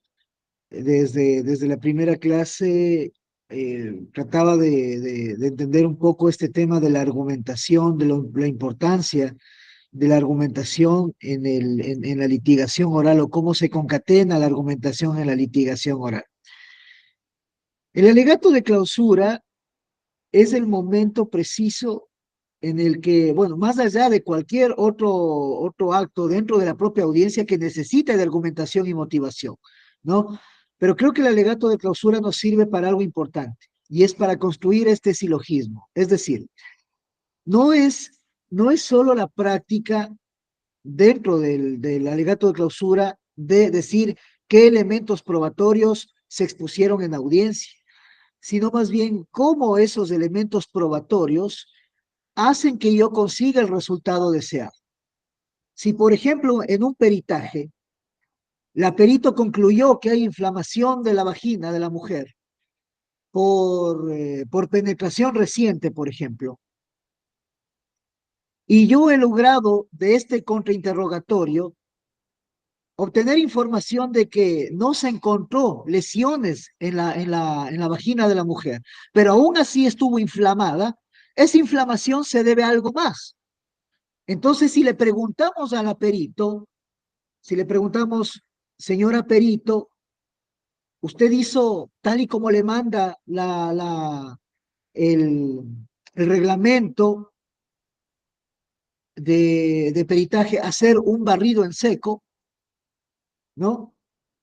desde la primera clase trataba de entender un poco este tema de la argumentación, la importancia de la argumentación en la litigación oral o cómo se concatena la argumentación en la litigación oral. El alegato de clausura es el momento preciso en el que, bueno, más allá de cualquier otro acto dentro de la propia audiencia que necesita de argumentación y motivación, ¿no? Pero creo que el alegato de clausura nos sirve para algo importante y es para construir este silogismo. Es decir, no es, no es solo la práctica dentro del alegato de clausura de decir qué elementos probatorios se expusieron en audiencia, sino más bien cómo esos elementos probatorios hacen que yo consiga el resultado deseado. Si, por ejemplo, en un peritaje, la perito concluyó que hay inflamación de la vagina de la mujer por penetración reciente, por ejemplo, y yo he logrado de este contrainterrogatorio obtener información de que no se encontró lesiones en la vagina de la mujer, pero aún así estuvo inflamada, esa inflamación se debe a algo más. Entonces, si le preguntamos a la perito, si le preguntamos, señora perito, usted hizo tal y como le manda el, el reglamento de peritaje, hacer un barrido en seco, ¿no?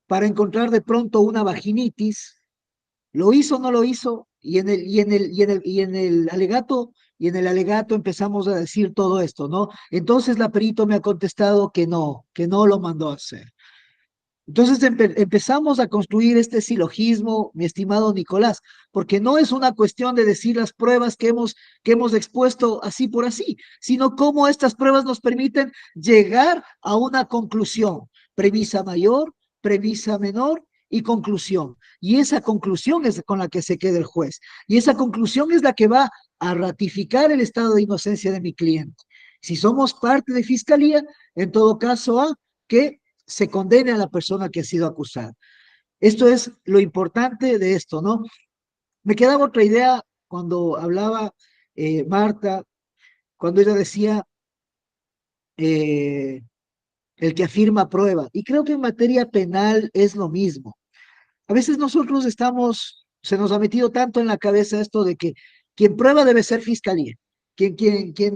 Para encontrar de pronto una vaginitis, ¿lo hizo o no lo hizo? Y en el alegato empezamos a decir todo esto, ¿no? Entonces la perito me ha contestado que no lo mandó a hacer. Entonces empezamos a construir este silogismo, mi estimado Nicolás, porque no es una cuestión de decir las pruebas que hemos expuesto así por así, sino cómo estas pruebas nos permiten llegar a una conclusión, premisa mayor, premisa menor y conclusión. Y esa conclusión es con la que se queda el juez. Y esa conclusión es la que va a ratificar el estado de inocencia de mi cliente. Si somos parte de fiscalía, en todo caso, a que se condene a la persona que ha sido acusada. Esto es lo importante de esto, ¿no? Me quedaba otra idea cuando hablaba Marta, cuando ella decía el que afirma prueba. Y creo que en materia penal es lo mismo. A veces nosotros se nos ha metido tanto en la cabeza esto de que quien prueba debe ser fiscalía. Quien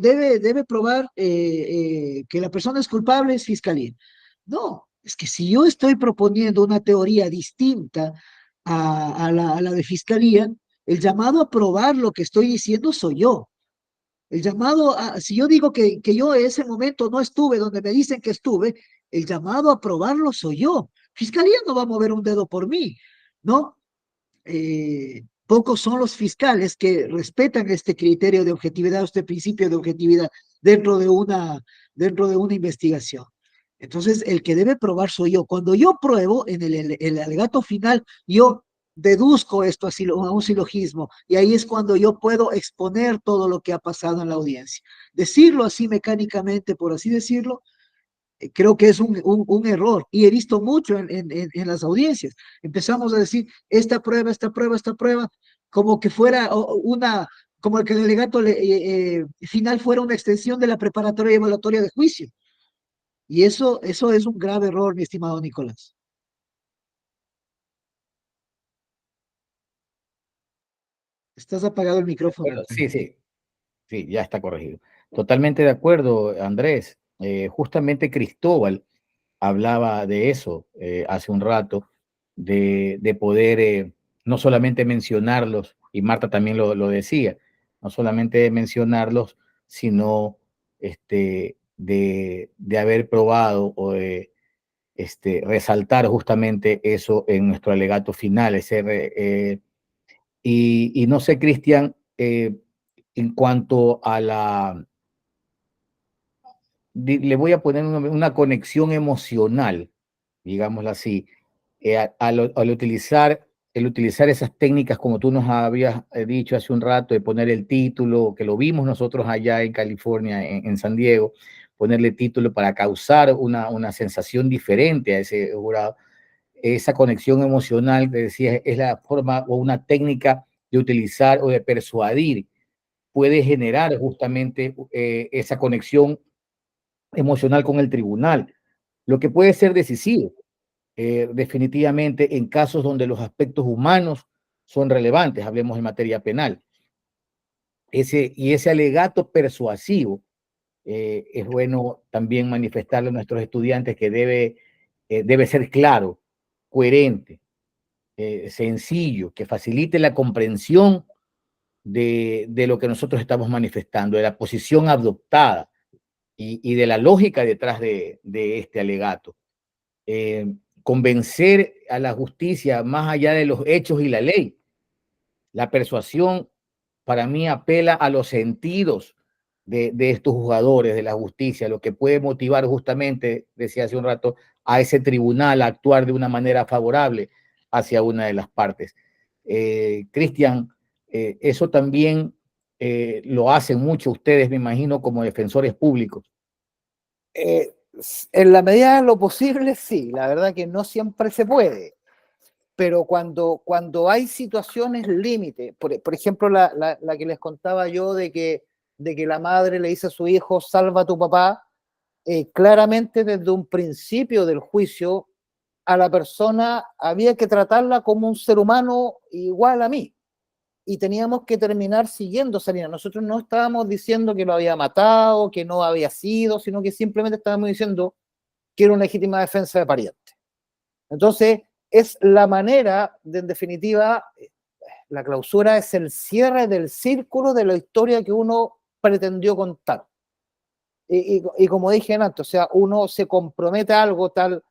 debe probar que la persona es culpable es fiscalía. No, es que si yo estoy proponiendo una teoría distinta a la de fiscalía, el llamado a probar lo que estoy diciendo soy yo. El llamado a, si yo digo que yo en ese momento no estuve donde me dicen que estuve, el llamado a probarlo soy yo. Fiscalía no va a mover un dedo por mí, ¿no? Pocos son los fiscales que respetan este criterio de objetividad, este principio de objetividad dentro de una investigación. Entonces, el que debe probar soy yo. Cuando yo pruebo en el alegato final, yo deduzco esto a un silogismo y ahí es cuando yo puedo exponer todo lo que ha pasado en la audiencia. Decirlo así mecánicamente, por así decirlo, creo que es un error y he visto mucho en las audiencias. Empezamos a decir esta prueba, como que fuera como que el alegato final fuera una extensión de la preparatoria y evaluatoria de juicio. Y eso es un grave error, mi estimado Nicolás. Estás apagado el micrófono. Sí, sí, sí, ya está corregido. Totalmente de acuerdo, Andrés. Justamente Cristóbal hablaba de eso hace un rato, de poder no solamente mencionarlos, y Marta también lo decía, no solamente mencionarlos, sino de haber probado o de resaltar justamente eso en nuestro alegato final. Y no sé, Cristian, en cuanto a le voy a poner una conexión emocional, digámoslo así, al utilizar el utilizar esas técnicas, como tú nos habías dicho hace un rato, de poner el título, que lo vimos nosotros allá en California, en San Diego, ponerle título para causar una sensación diferente a ese jurado. Esa conexión emocional, que decía, es la forma o una técnica de utilizar o de persuadir, puede generar justamente esa conexión emocional con el tribunal, lo que puede ser decisivo, definitivamente en casos donde los aspectos humanos son relevantes, hablemos en materia penal. Ese alegato persuasivo es bueno también manifestarle a nuestros estudiantes que debe ser claro, coherente, sencillo, que facilite la comprensión de lo que nosotros estamos manifestando, de la posición adoptada y de la lógica detrás de este alegato. Convencer a la justicia más allá de los hechos y la ley. La persuasión para mí apela a los sentidos de estos jugadores de la justicia, lo que puede motivar justamente, decía hace un rato, a ese tribunal a actuar de una manera favorable hacia una de las partes. Cristian, eso también lo hacen mucho ustedes, me imagino, como defensores públicos. En la medida de lo posible, sí. La verdad que no siempre se puede. Pero cuando hay situaciones límite, por ejemplo, la que les contaba yo de que la madre le dice a su hijo, salva a tu papá, claramente desde un principio del juicio, a la persona había que tratarla como un ser humano igual a mí. Y teníamos que terminar siguiendo esa línea. Nosotros no estábamos diciendo que lo había matado, que no había sido, sino que simplemente estábamos diciendo que era una legítima defensa de pariente. Entonces, es la manera de, en definitiva, la clausura es el cierre del círculo de la historia que uno pretendió contar. Y como dije antes, o sea, uno se compromete a algo tal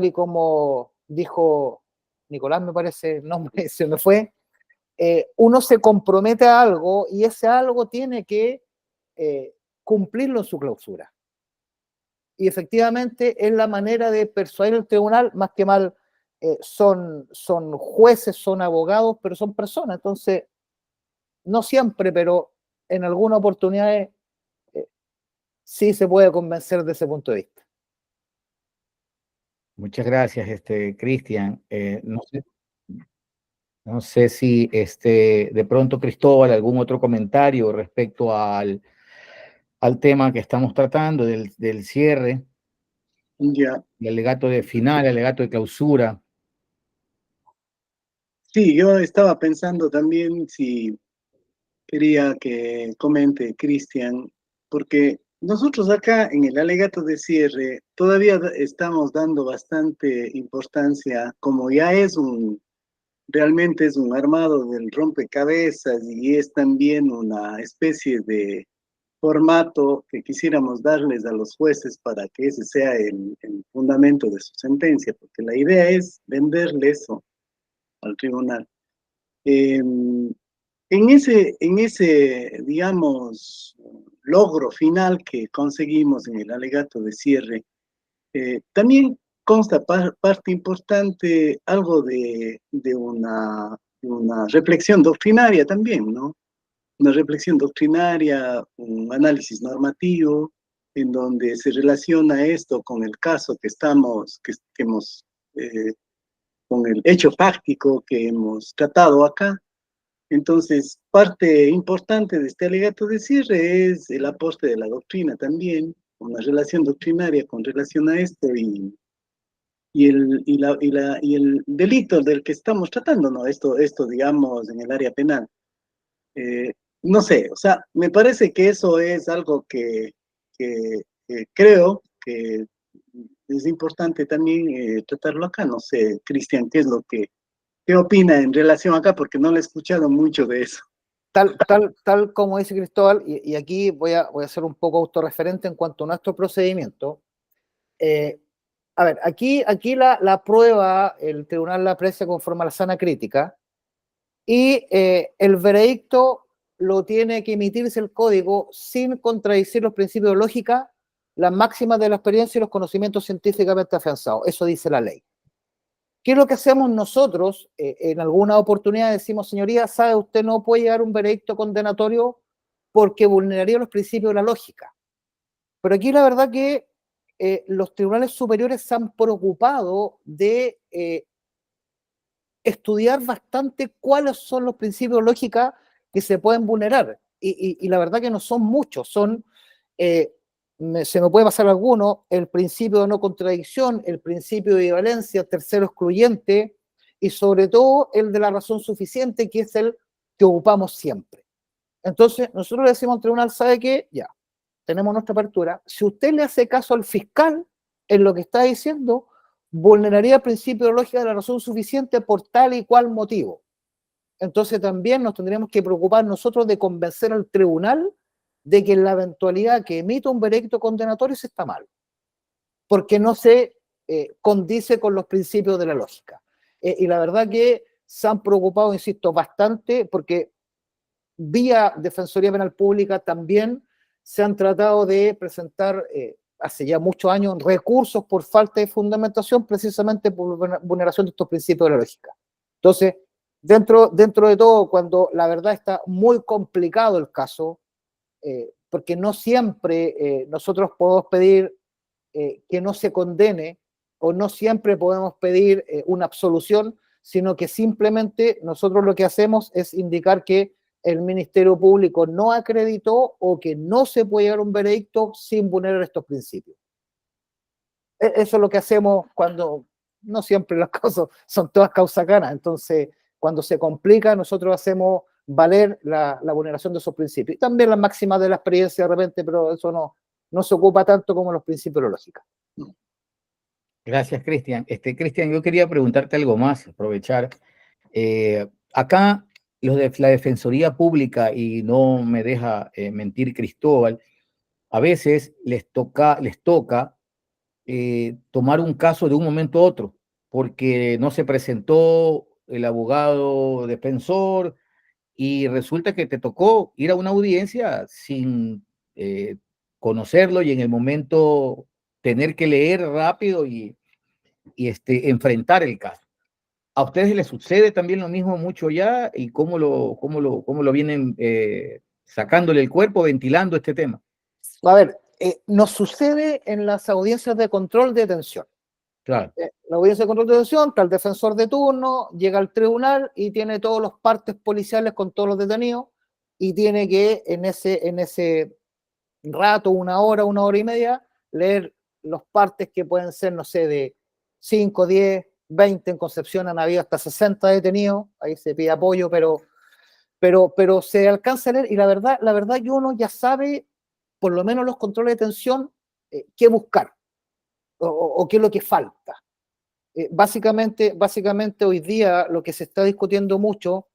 y como dijo Nicolás, me parece, el nombre se me fue, uno se compromete a algo y ese algo tiene que cumplirlo en su clausura. Y efectivamente es la manera de persuadir al tribunal, más que mal, son jueces, son abogados, pero son personas. Entonces, no siempre, pero en algunas oportunidades sí se puede convencer de ese punto de vista. Muchas gracias, Cristian. No sé si de pronto, Cristóbal, algún otro comentario respecto al tema que estamos tratando, del cierre, Ya. el alegato de final, el alegato de clausura. Sí, yo estaba pensando también si quería que comente Cristian, porque nosotros acá en el alegato de cierre todavía estamos dando bastante importancia, como ya realmente es un armado del rompecabezas y es también una especie de formato que quisiéramos darles a los jueces para que ese sea el fundamento de su sentencia, porque la idea es venderle eso al tribunal. En ese, digamos, logro final que conseguimos en el alegato de cierre, también consta parte importante algo de una reflexión doctrinaria también, ¿no? Una reflexión doctrinaria, un análisis normativo, en donde se relaciona esto con el caso que hemos, con el hecho fáctico que hemos tratado acá. Entonces, parte importante de este alegato de cierre es el aporte de la doctrina también, una relación doctrinaria con relación a esto y el delito del que estamos tratando, ¿no? Esto digamos, en el área penal. No sé, o sea, me parece que eso es algo que creo que es importante también tratarlo acá. No sé, Cristian, ¿qué opina en relación acá? Porque no le he escuchado mucho de eso. Tal como dice Cristóbal, y aquí voy a ser un poco autorreferente en cuanto a nuestro procedimiento. A ver, aquí la prueba, el tribunal la aprecia conforme a la sana crítica, y el veredicto lo tiene que emitirse el código sin contradicir los principios de lógica, las máximas de la experiencia y los conocimientos científicamente afianzados. Eso dice la ley. ¿Qué es lo que hacemos nosotros? En alguna oportunidad decimos, señoría, sabe, usted no puede llegar a un veredicto condenatorio porque vulneraría los principios de la lógica. Pero aquí la verdad que los tribunales superiores se han preocupado de estudiar bastante cuáles son los principios de lógica que se pueden vulnerar. Y la verdad que no son muchos, son, se me puede pasar alguno, el principio de no contradicción, el principio de equivalencia, el tercero excluyente, y sobre todo el de la razón suficiente, que es el que ocupamos siempre. Entonces, nosotros le decimos al tribunal, ¿sabe qué? Ya, tenemos nuestra apertura. Si usted le hace caso al fiscal en lo que está diciendo, vulneraría el principio de lógica de la razón suficiente por tal y cual motivo. Entonces también nos tendríamos que preocupar nosotros de convencer al tribunal de que en la eventualidad que emita un veredicto condenatorio se está mal, porque no se condice con los principios de la lógica. Y la verdad que se han preocupado, insisto, bastante, porque vía Defensoría Penal Pública también se han tratado de presentar hace ya muchos años recursos por falta de fundamentación, precisamente por vulneración de estos principios de la lógica. Entonces, dentro de todo, cuando la verdad está muy complicado el caso, porque no siempre nosotros podemos pedir que no se condene, o no siempre podemos pedir una absolución, sino que simplemente nosotros lo que hacemos es indicar que el Ministerio Público no acreditó o que no se puede llegar a un veredicto sin vulnerar estos principios. Eso es lo que hacemos cuando no siempre las cosas son todas causa gana. Entonces, cuando se complica, nosotros hacemos valer la vulneración de esos principios. Y también las máximas de la experiencia de repente, pero eso no se ocupa tanto como los principios de lógica. Gracias, Cristian. Cristian, yo quería preguntarte algo más, aprovechar. Acá los de la Defensoría Pública, y no me deja mentir Cristóbal, a veces les toca tomar un caso de un momento a otro, porque no se presentó el abogado defensor y resulta que te tocó ir a una audiencia sin conocerlo y en el momento tener que leer rápido y enfrentar el caso. ¿A ustedes les sucede también lo mismo mucho ya? ¿Y cómo lo vienen sacándole el cuerpo, ventilando este tema? A ver, nos sucede en las audiencias de control de detención. Claro. La audiencia de control de detención, está el defensor de turno, llega al tribunal y tiene todos los partes policiales con todos los detenidos y tiene que en ese rato, una hora y media, leer los partes que pueden ser, no sé, de 5, 10, 20, en Concepción han habido hasta 60 detenidos, ahí se pide apoyo, pero se alcanza a leer y la verdad que uno ya sabe, por lo menos los controles de detención, qué buscar o qué es lo que falta. Básicamente hoy día lo que se está discutiendo mucho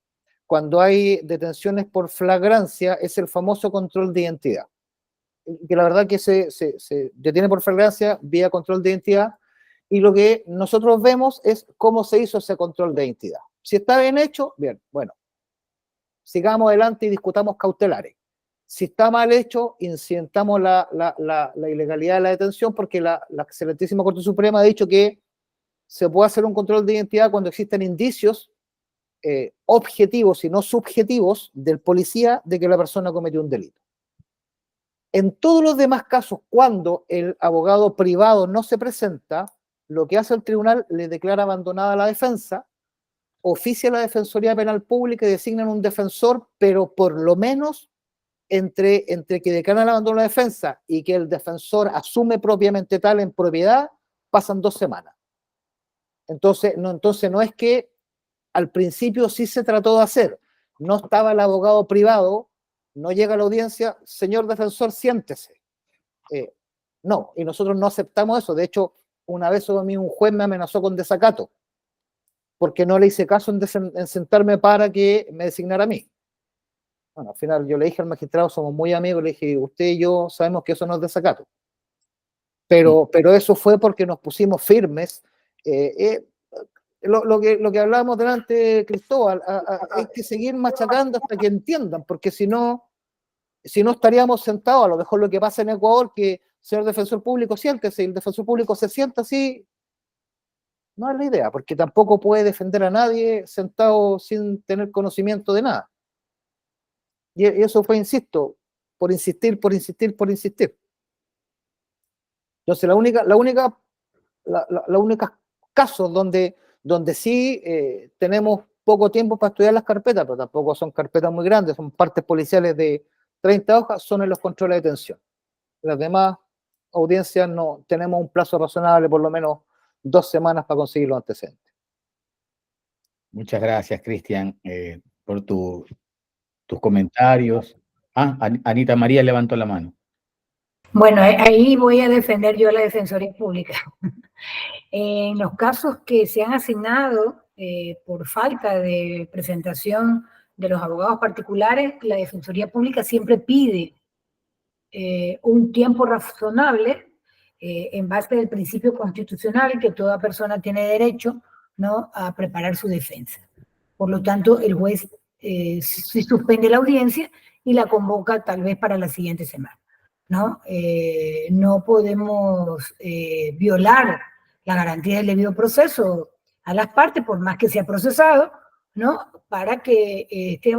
cuando hay detenciones por flagrancia es el famoso control de identidad, que la verdad que se detiene por flagrancia vía control de identidad, y lo que nosotros vemos es cómo se hizo ese control de identidad. Si está bien hecho, bien, bueno, sigamos adelante y discutamos cautelares. Si está mal hecho, incidentamos la ilegalidad de la detención, porque la excelentísima Corte Suprema ha dicho que se puede hacer un control de identidad cuando existen indicios objetivos y no subjetivos del policía de que la persona cometió un delito. En todos los demás casos, cuando el abogado privado no se presenta, lo que hace el tribunal le declara abandonada la defensa, oficia a la Defensoría Penal Pública y designan un defensor, pero por lo menos entre que declaran el abandono de la defensa y que el defensor asume propiamente tal en propiedad, pasan 2 semanas. Entonces no es que al principio sí se trató de hacer, no estaba el abogado privado, no llega a la audiencia, señor defensor, siéntese. No, y nosotros no aceptamos eso. De hecho, una vez a mí un juez me amenazó con desacato, porque no le hice caso en sentarme para que me designara a mí. Bueno, al final yo le dije al magistrado, somos muy amigos, le dije, usted y yo sabemos que eso no es desacato. Pero eso fue porque nos pusimos firmes. Lo que hablábamos delante, Cristóbal, hay que seguir machacando hasta que entiendan, porque si no estaríamos sentados. A lo mejor lo que pasa en Ecuador, que señor defensor público, siéntese, y el defensor público se sienta así, No es la idea, porque tampoco puede defender a nadie sentado sin tener conocimiento de nada. Y eso fue, insisto, por insistir, por insistir, por insistir. Entonces, la única casos donde sí tenemos poco tiempo para estudiar las carpetas, pero tampoco son carpetas muy grandes, son partes policiales de 30 hojas, son en los controles de detención. Las demás audiencias no tenemos un plazo razonable, por lo menos 2 semanas para conseguir los antecedentes. Muchas gracias, Cristian, por tus comentarios. Anita María levantó la mano. Bueno, ahí voy a defender yo a la Defensoría Pública. En los casos que se han asignado por falta de presentación de los abogados particulares, la Defensoría Pública siempre pide un tiempo razonable en base del principio constitucional que toda persona tiene derecho, ¿no?, a preparar su defensa. Por lo tanto, el juez sí suspende la audiencia y la convoca tal vez para la siguiente semana, ¿no? No podemos violar la garantía del debido proceso a las partes, por más que sea procesado, ¿no?, para que este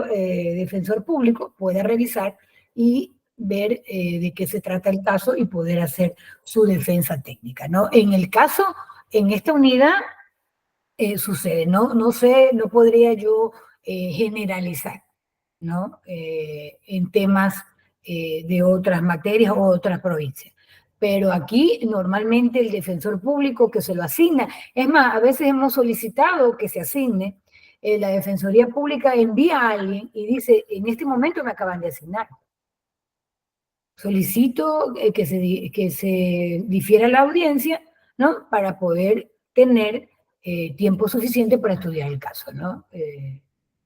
defensor público pueda revisar y ver de qué se trata el caso y poder hacer su defensa técnica, ¿no? En el caso, en esta unidad sucede, no sé, no podría yo generalizar, ¿no? En temas de otras materias o otras provincias. Pero aquí normalmente el defensor público que se lo asigna, es más, a veces hemos solicitado que se asigne, la Defensoría Pública envía a alguien y dice, en este momento me acaban de asignar. Solicito que se difiera la audiencia, ¿no?, para poder tener tiempo suficiente para estudiar el caso, ¿no?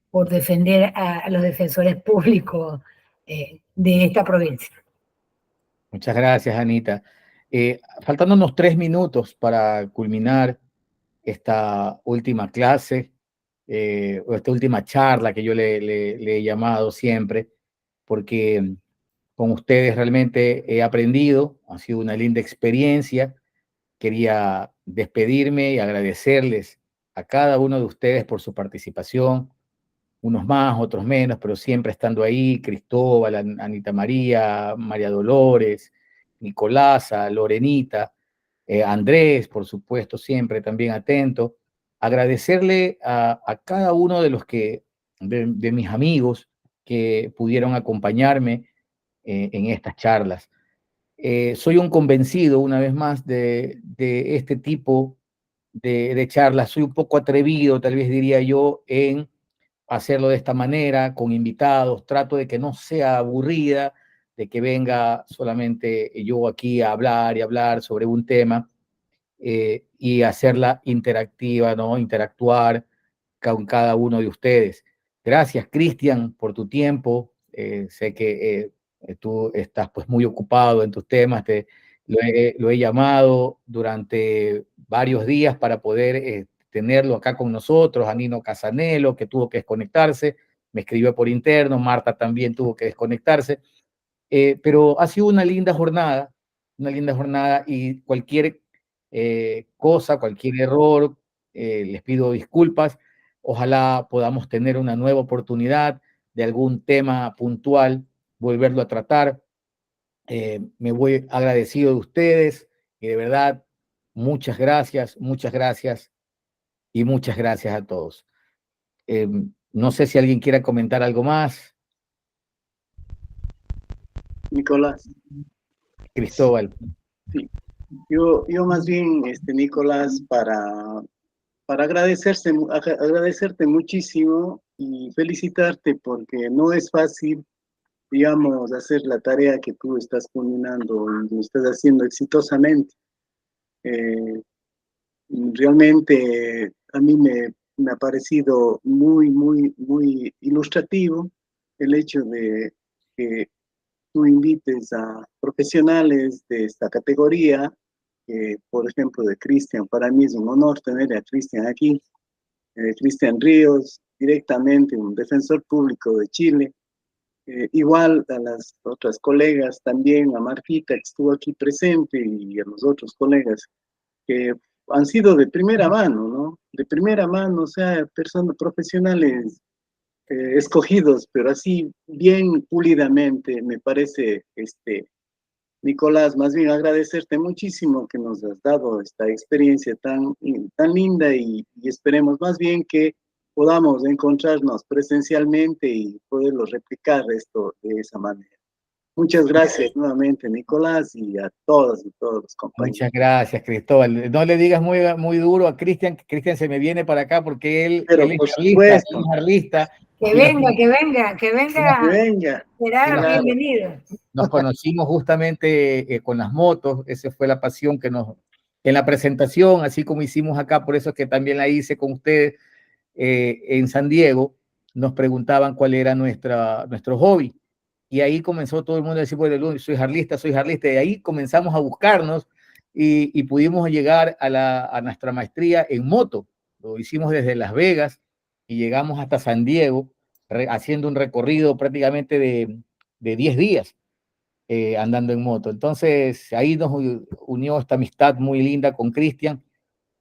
Por defender a los defensores públicos de esta provincia. Muchas gracias, Anita. Faltando unos 3 minutos para culminar esta última clase, o esta última charla que yo le he llamado siempre, porque con ustedes realmente he aprendido, ha sido una linda experiencia. Quería despedirme y agradecerles a cada uno de ustedes por su participación, unos más, otros menos, pero siempre estando ahí: Cristóbal, Anita María, María Dolores, Nicolasa, Lorenita, Andrés, por supuesto, siempre también atento. Agradecerle a cada uno de los de mis amigos que pudieron acompañarme en estas charlas. Soy un convencido, una vez más, de este tipo de charlas. Soy un poco atrevido, tal vez diría yo, en hacerlo de esta manera, con invitados. Trato de que no sea aburrida, de que venga solamente yo aquí a hablar y hablar sobre un tema, y hacerla interactiva, ¿no? Interactuar con cada uno de ustedes. Gracias, Cristian, por tu tiempo. Sé que tú estás pues muy ocupado en tus temas. Lo he llamado durante varios días para poder tenerlo acá con nosotros. A Nino Casanelo, que tuvo que desconectarse, me escribió por interno. Marta también tuvo que desconectarse. Pero ha sido una linda jornada, y cualquier cosa, cualquier error, les pido disculpas. Ojalá podamos tener una nueva oportunidad de algún tema puntual, volverlo a tratar. Me voy agradecido de ustedes y de verdad, muchas gracias y muchas gracias a todos. No sé si alguien quiera comentar algo más. Nicolás. Cristóbal. Sí. Yo más bien, Nicolás, para agradecerte muchísimo y felicitarte, porque no es fácil, digamos, hacer la tarea que tú estás culminando y lo estás haciendo exitosamente. Realmente a mí me ha parecido muy, muy, muy ilustrativo el hecho de que tú invites a profesionales de esta categoría, por ejemplo, de Cristian. Para mí es un honor tener a Cristian aquí, Cristian Ríos, directamente un defensor público de Chile. Igual a las otras colegas también, a Marquita, que estuvo aquí presente, y a los otros colegas que han sido de primera mano, ¿no? De primera mano, o sea, personas profesionales escogidos, pero así bien pulidamente, me parece, Nicolás, más bien agradecerte muchísimo que nos has dado esta experiencia tan linda y esperemos más bien que podamos encontrarnos presencialmente y poderlo replicar esto de esa manera. Muchas gracias nuevamente, Nicolás, y a todos y todos los compañeros. Muchas gracias, Cristóbal. No le digas muy duro a Cristian, que Cristian se me viene para acá porque él Pero es por carlista, supuesto. él es carlista. Que venga, que venga, que venga. Venga. Será Claro. bienvenido. Nos conocimos justamente con las motos, esa fue la pasión que en la presentación, así como hicimos acá, por eso es que también la hice con ustedes en San Diego, nos preguntaban cuál era nuestro hobby. Y ahí comenzó todo el mundo a decir, bueno, soy jarlista, y ahí comenzamos a buscarnos y pudimos llegar a nuestra maestría en moto. Lo hicimos desde Las Vegas y llegamos hasta San Diego, haciendo un recorrido prácticamente de 10 días andando en moto. Entonces ahí nos unió esta amistad muy linda con Cristian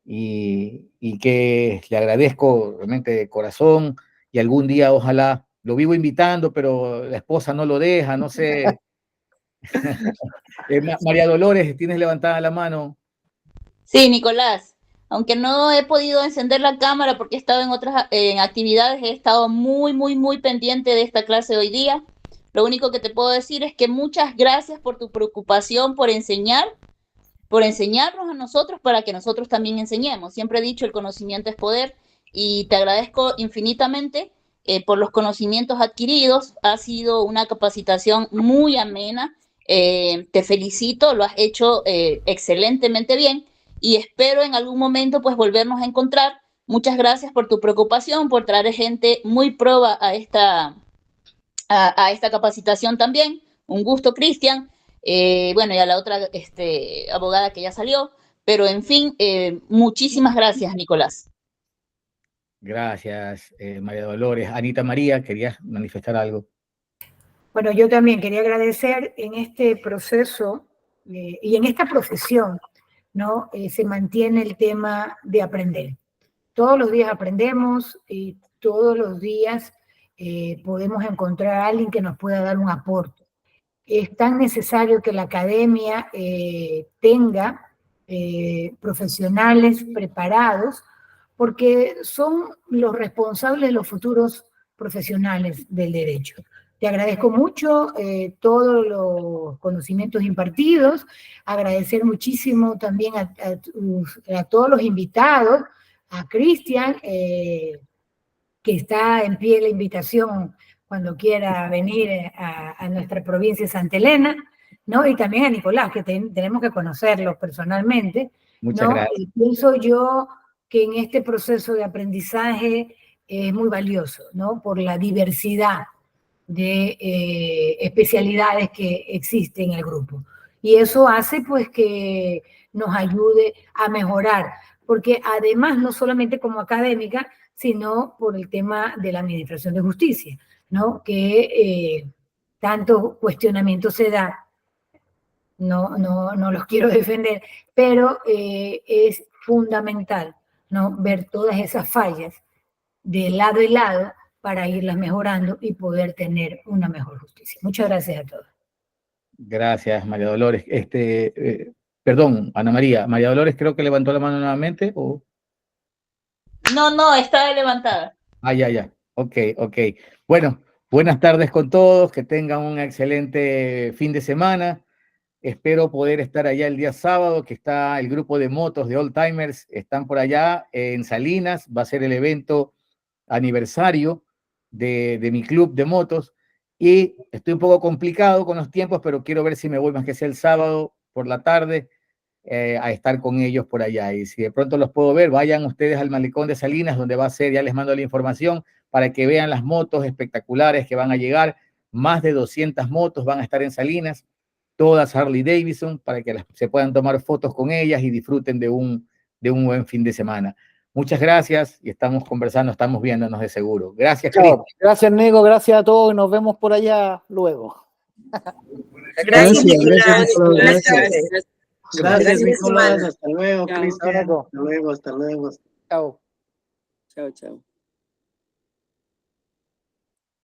y que le agradezco realmente de corazón y algún día ojalá lo vivo invitando, pero la esposa no lo deja, no sé. María Dolores, tienes levantada la mano. Sí, Nicolás, aunque no he podido encender la cámara porque he estado en otras actividades, he estado muy pendiente de esta clase de hoy día. Lo único que te puedo decir es que muchas gracias por tu preocupación por enseñarnos a nosotros para que nosotros también enseñemos. Siempre he dicho, el conocimiento es poder y te agradezco infinitamente por los conocimientos adquiridos. Ha sido una capacitación muy amena. Te felicito, lo has hecho excelentemente bien y espero en algún momento pues volvernos a encontrar. Muchas gracias por tu preocupación, por traer gente muy proba a esta capacitación también. Un gusto, Cristian. Bueno, y a la otra abogada que ya salió, pero en fin, muchísimas gracias, Nicolás. Gracias, María Dolores. Anita María, ¿querías manifestar algo? Bueno, yo también quería agradecer en este proceso y en esta profesión, ¿no? Se mantiene el tema de aprender. Todos los días aprendemos y todos los días podemos encontrar a alguien que nos pueda dar un aporte. Es tan necesario que la academia tenga profesionales preparados porque son los responsables de los futuros profesionales del derecho. Te agradezco mucho todos los conocimientos impartidos, agradecer muchísimo también a todos los invitados, a Cristian, que está en pie la invitación cuando quiera venir a nuestra provincia de Santa Elena, ¿no? Y también a Nicolás, que tenemos que conocerlo personalmente. Muchas gracias. Y pienso yo que en este proceso de aprendizaje es muy valioso, ¿no? Por la diversidad de especialidades que existe en el grupo. Y eso hace pues que nos ayude a mejorar, porque además no solamente como académica, sino por el tema de la administración de justicia, ¿no? Que tanto cuestionamiento se da, no los quiero defender, pero es fundamental, ¿no? Ver todas esas fallas de lado y lado para irlas mejorando y poder tener una mejor justicia. Muchas gracias a todos. Gracias, María Dolores. Perdón, Ana María. María Dolores creo que levantó la mano nuevamente. ¿O? No, está levantada. Ya. Ok. Bueno, buenas tardes con todos. Que tengan un excelente fin de semana. Espero poder estar allá el día sábado, que está el grupo de motos de Old Timers. Están por allá en Salinas. Va a ser el evento aniversario de mi club de motos y estoy un poco complicado con los tiempos, pero quiero ver si me voy más que sea el sábado por la tarde a estar con ellos por allá, y si de pronto los puedo ver, vayan ustedes al Malecón de Salinas, donde va a ser, ya les mando la información para que vean las motos espectaculares que van a llegar. Más de 200 motos van a estar en Salinas, todas Harley Davidson, para que se puedan tomar fotos con ellas y disfruten de un buen fin de semana. Muchas gracias y estamos conversando, estamos viéndonos de seguro. Gracias, Cristian. Gracias, Nego, gracias a todos y nos vemos por allá luego. Gracias. Gracias, Gracias, Nicolás. hermano. Hasta luego, Chao. Cristian. Chao. Hasta luego, hasta luego. Chao. Chao, chao.